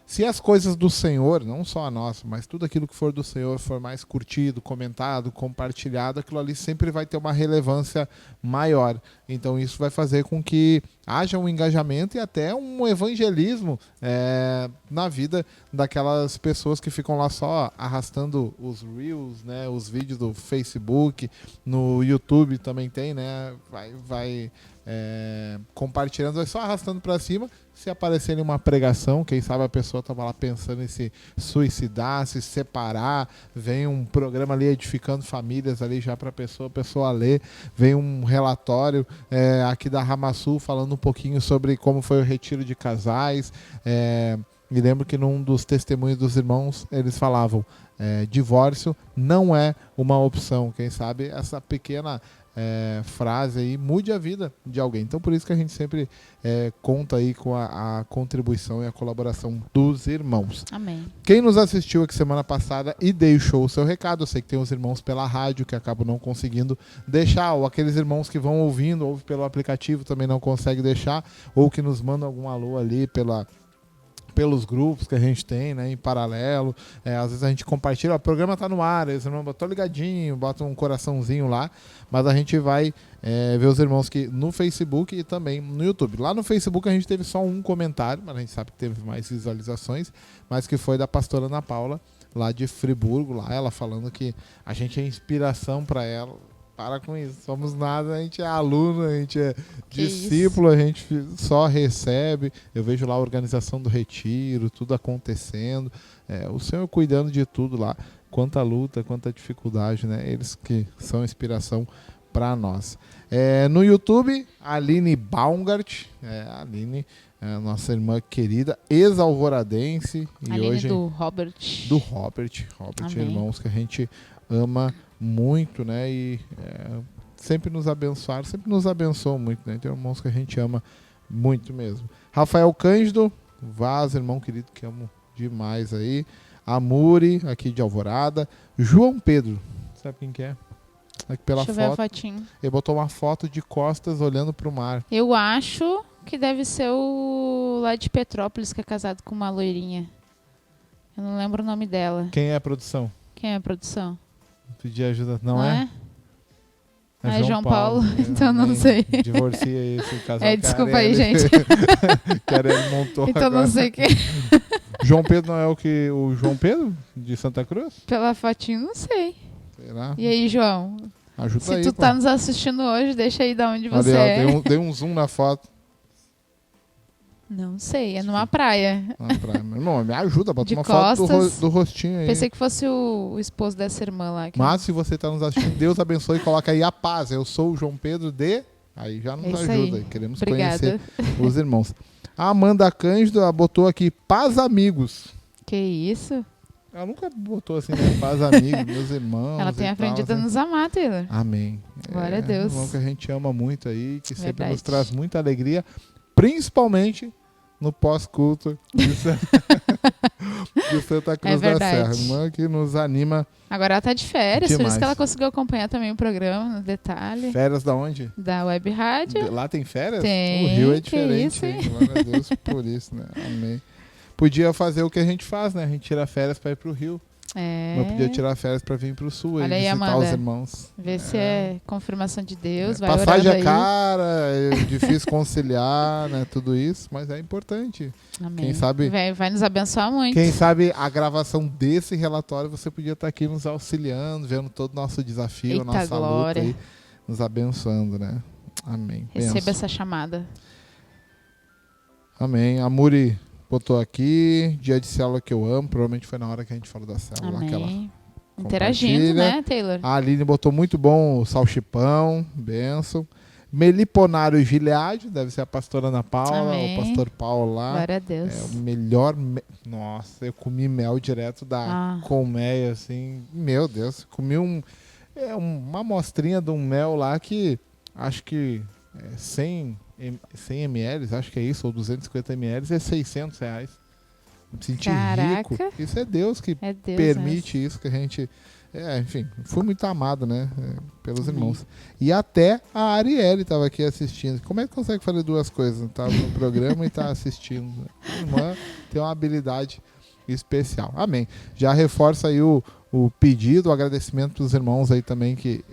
Se as coisas do Senhor, não só a nossa, mas tudo aquilo que for do Senhor for mais curtido, comentado, compartilhado, aquilo ali sempre vai ter uma relevância maior. Então isso vai fazer com que haja um engajamento e até um evangelismo na vida daquelas pessoas que ficam lá só arrastando os Reels, né, os vídeos do Facebook, no YouTube também tem, né, vai compartilhando, vai só arrastando para cima. Se aparecer em uma pregação, quem sabe a pessoa estava lá pensando em se suicidar, se separar, vem um programa ali edificando famílias ali já para a pessoa ler, vem um relatório aqui da Ramassul falando um pouquinho sobre como foi o retiro de casais. Me lembro que num dos testemunhos dos irmãos eles falavam, divórcio não é uma opção. Quem sabe essa pequena frase aí mude a vida de alguém. Então por isso que a gente sempre conta aí com a contribuição e a colaboração dos irmãos. Amém. Quem nos assistiu aqui semana passada e deixou o seu recado, eu sei que tem os irmãos pela rádio que acabam não conseguindo deixar, ou aqueles irmãos que vão ouvindo, ouve pelo aplicativo, também não conseguem deixar, ou que nos mandam algum alô ali pelos grupos que a gente tem, né, em paralelo. Às vezes a gente compartilha, o programa tá no ar, os irmãos botam ligadinho, botam um coraçãozinho lá, mas a gente vai ver os irmãos que no Facebook e também no YouTube. Lá no Facebook a gente teve só um comentário, mas a gente sabe que teve mais visualizações, mas que foi da pastora Ana Paula, lá de Friburgo, lá ela falando que a gente é inspiração para ela, Para com isso. Somos nada, a gente é aluno, a gente é discípulo, a gente só recebe. Eu vejo lá a organização do retiro, tudo acontecendo. O Senhor cuidando de tudo lá. Quanta luta, quanta dificuldade, né? Eles que são inspiração para nós. No YouTube, Aline Baumgart. A Aline, nossa irmã querida, ex-alvoradense. E Aline hoje do Robert. Do Robert, irmãos que a gente ama muito, né? E sempre nos abençoaram, sempre nos abençoam muito, né? Tem irmãos que a gente ama muito mesmo. Rafael Cândido Vaz, irmão querido que amo demais aí. Amuri, aqui de Alvorada. João Pedro, sabe quem que é? Aqui pela Deixa eu ver a foto. fotinho. Ele botou uma foto de costas olhando pro mar. Eu acho que deve ser o lá de Petrópolis, que é casado com uma loirinha. Eu não lembro o nome dela. Quem é a produção? Quem é a produção? Pedir ajuda. Não é? É João Paulo. Então não sei. Divorcia esse casal. Desculpa aí, gente. Que ele montou então agora. não sei quem. João Pedro não é o João Pedro de Santa Cruz? Pela fotinho, não sei. Será? E aí, João? Ajuda Se aí, tu pô. tá nos assistindo hoje, deixa aí de onde você Ali, ó, é. dei um zoom na foto. Não sei, é numa praia. Na praia. Meu irmão, me ajuda, bota De uma costas. foto do rostinho aí. Pensei que fosse o esposo dessa irmã lá. Mas se você tá nos assistindo, Deus abençoe e coloca aí a paz. Eu sou o João Pedro de... Aí já nos Isso ajuda. aí. Queremos Obrigada. conhecer os irmãos. A Amanda Cândido ela botou aqui paz amigos. Que isso? Ela nunca botou assim, né? Paz amigos, meus irmãos. Ela tem e aprendido tal, a assim. nos amar, Taylor. Amém. Glória a Deus. Um irmão que a gente ama muito aí, que sempre Verdade. nos traz muita alegria, principalmente no pós-culto de Santa Cruz da Serra. Irmã que nos anima. Agora ela tá de férias, por demais. isso que ela conseguiu acompanhar também o programa, no detalhe. Férias da onde? Da Web Rádio. Lá tem férias? Tem, O Rio é que diferente, isso, hein? hein? Glória a Deus por isso, né? Amém. Podia fazer o que a gente faz, né? A gente tira férias para ir pro Rio. Não podia tirar férias para vir pro sul e Olha aí, visitar Amanda, os irmãos. Vê se é confirmação de Deus, vai Passagem orando é aí. cara, é difícil conciliar, né? Tudo isso, mas é importante. Amém. Quem sabe, vai nos abençoar muito. quem sabe a gravação desse relatório você podia estar aqui nos auxiliando, vendo todo o nosso desafio, Eita a nossa glória. luta aí, nos abençoando, né? Amém. Receba Benção. essa chamada. Amém. A Muri botou aqui, dia de célula que eu amo, provavelmente foi na hora que a gente falou da célula. Amém. Aquela Interagindo, compartilha. né, Taylor? A Aline botou muito bom o salchipão, benção. Meliponário Gileade, deve ser a pastora Ana Paula, Amém. o pastor Paulo lá. Glória a Deus. É o melhor... Nossa, eu comi mel direto da colmeia, assim. Meu Deus, comi uma amostrinha de um mel lá que acho que 100 ml, acho que é isso, ou 250 ml, é R$600. Me senti rico. Caraca. Isso é Deus que É Deus, permite isso, que a gente... enfim, fui muito amado, né? Pelos irmãos. E até a Arielle estava aqui assistindo. Como é que consegue fazer duas coisas? Estava no programa e está assistindo. A irmã tem uma habilidade especial. Amém. Já reforça aí o pedido, o agradecimento para os irmãos aí também que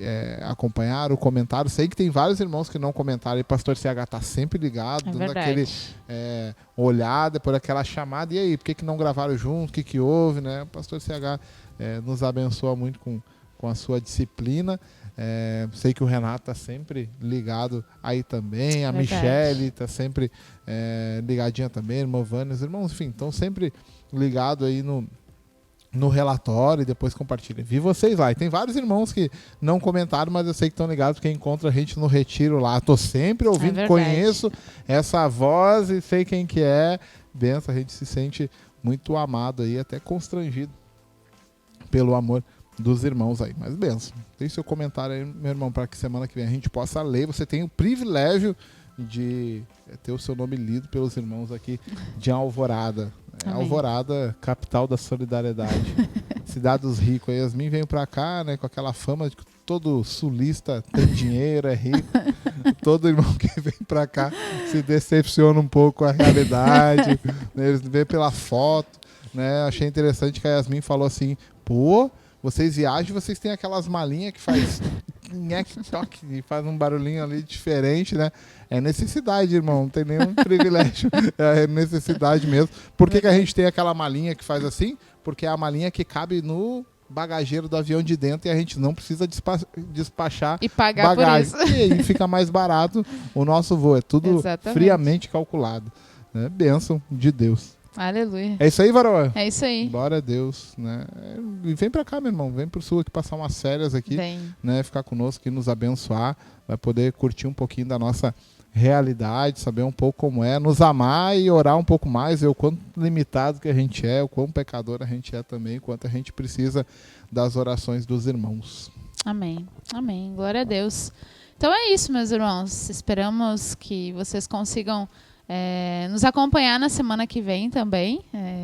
acompanharam, o comentário. Sei que tem vários irmãos que não comentaram e o pastor CH está sempre ligado, dando verdade. aquele olhar, depois aquela chamada. E aí, por que não gravaram junto? O que houve, né? O pastor CH nos abençoa muito com a sua disciplina. Sei que o Renato está sempre ligado aí também. A Verdade. Michele está sempre ligadinha também. Irmã Vânia, os irmãos, enfim, estão sempre ligados aí no relatório e depois compartilhem. Vi vocês lá. E tem vários irmãos que não comentaram, mas eu sei que estão ligados porque encontra a gente no retiro lá. Estou sempre ouvindo, verdade. conheço essa voz e sei quem que é. Benção, a gente se sente muito amado aí, até constrangido pelo amor dos irmãos aí. Mas benção. Deixe seu comentário aí, meu irmão, para que semana que vem a gente possa ler. Você tem o privilégio de ter o seu nome lido pelos irmãos aqui de Alvorada. Amém. Alvorada, capital da solidariedade. Cidade dos ricos. A Yasmin veio pra cá, né, com aquela fama de que todo sulista tem dinheiro, é rico. Todo irmão que vem pra cá se decepciona um pouco com a realidade. Né, eles veem pela foto. Né, achei interessante que a Yasmin falou assim: pô, vocês viajam, vocês têm aquelas malinhas que faz toque e faz um barulhinho ali diferente, né? É necessidade, irmão, não tem nenhum privilégio, é necessidade mesmo. Por que a gente tem aquela malinha que faz assim? Porque é a malinha que cabe no bagageiro do avião de dentro e a gente não precisa despachar e pagar bagagem. por isso. E aí fica mais barato o nosso voo. É tudo friamente calculado. Né? Bênção de Deus. Aleluia. É isso aí, Varoa? É isso aí. Glória a Deus, né? E vem pra cá, meu irmão. Vem pro Sul aqui passar umas férias aqui. Né? Ficar conosco aqui, nos abençoar. Vai poder curtir um pouquinho da nossa realidade, saber um pouco como é, nos amar e orar um pouco mais, ver o quanto limitado que a gente é, o quão pecador a gente é também, o quanto a gente precisa das orações dos irmãos. Amém. Amém. Glória a Deus. Então é isso, meus irmãos. Esperamos que vocês consigam nos acompanhar na semana que vem também.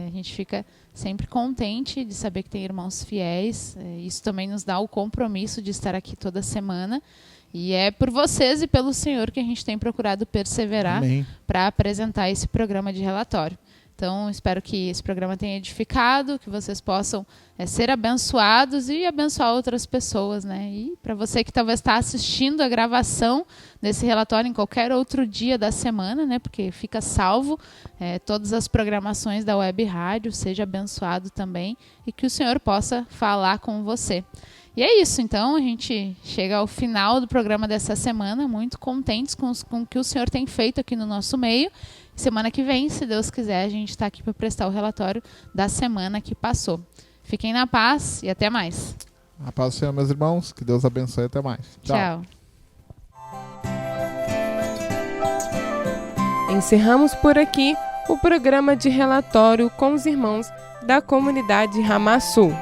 A gente fica sempre contente de saber que tem irmãos fiéis. Isso também nos dá o compromisso de estar aqui toda semana. E é por vocês e pelo Senhor que a gente tem procurado perseverar para apresentar esse programa de relatório. Então, espero que esse programa tenha edificado, que vocês possam ser abençoados e abençoar outras pessoas, né? E para você que talvez está assistindo a gravação desse relatório em qualquer outro dia da semana, né? Porque fica salvo todas as programações da Web Rádio, seja abençoado também e que o Senhor possa falar com você. E é isso, então, a gente chega ao final do programa dessa semana, muito contentes com o que o Senhor tem feito aqui no nosso meio. Semana que vem, se Deus quiser, a gente está aqui para prestar o relatório da semana que passou. Fiquem na paz e até mais. A paz do Senhor, meus irmãos, que Deus abençoe e até mais. Tchau. Encerramos por aqui o programa de relatório com os irmãos da comunidade Ramá Sul.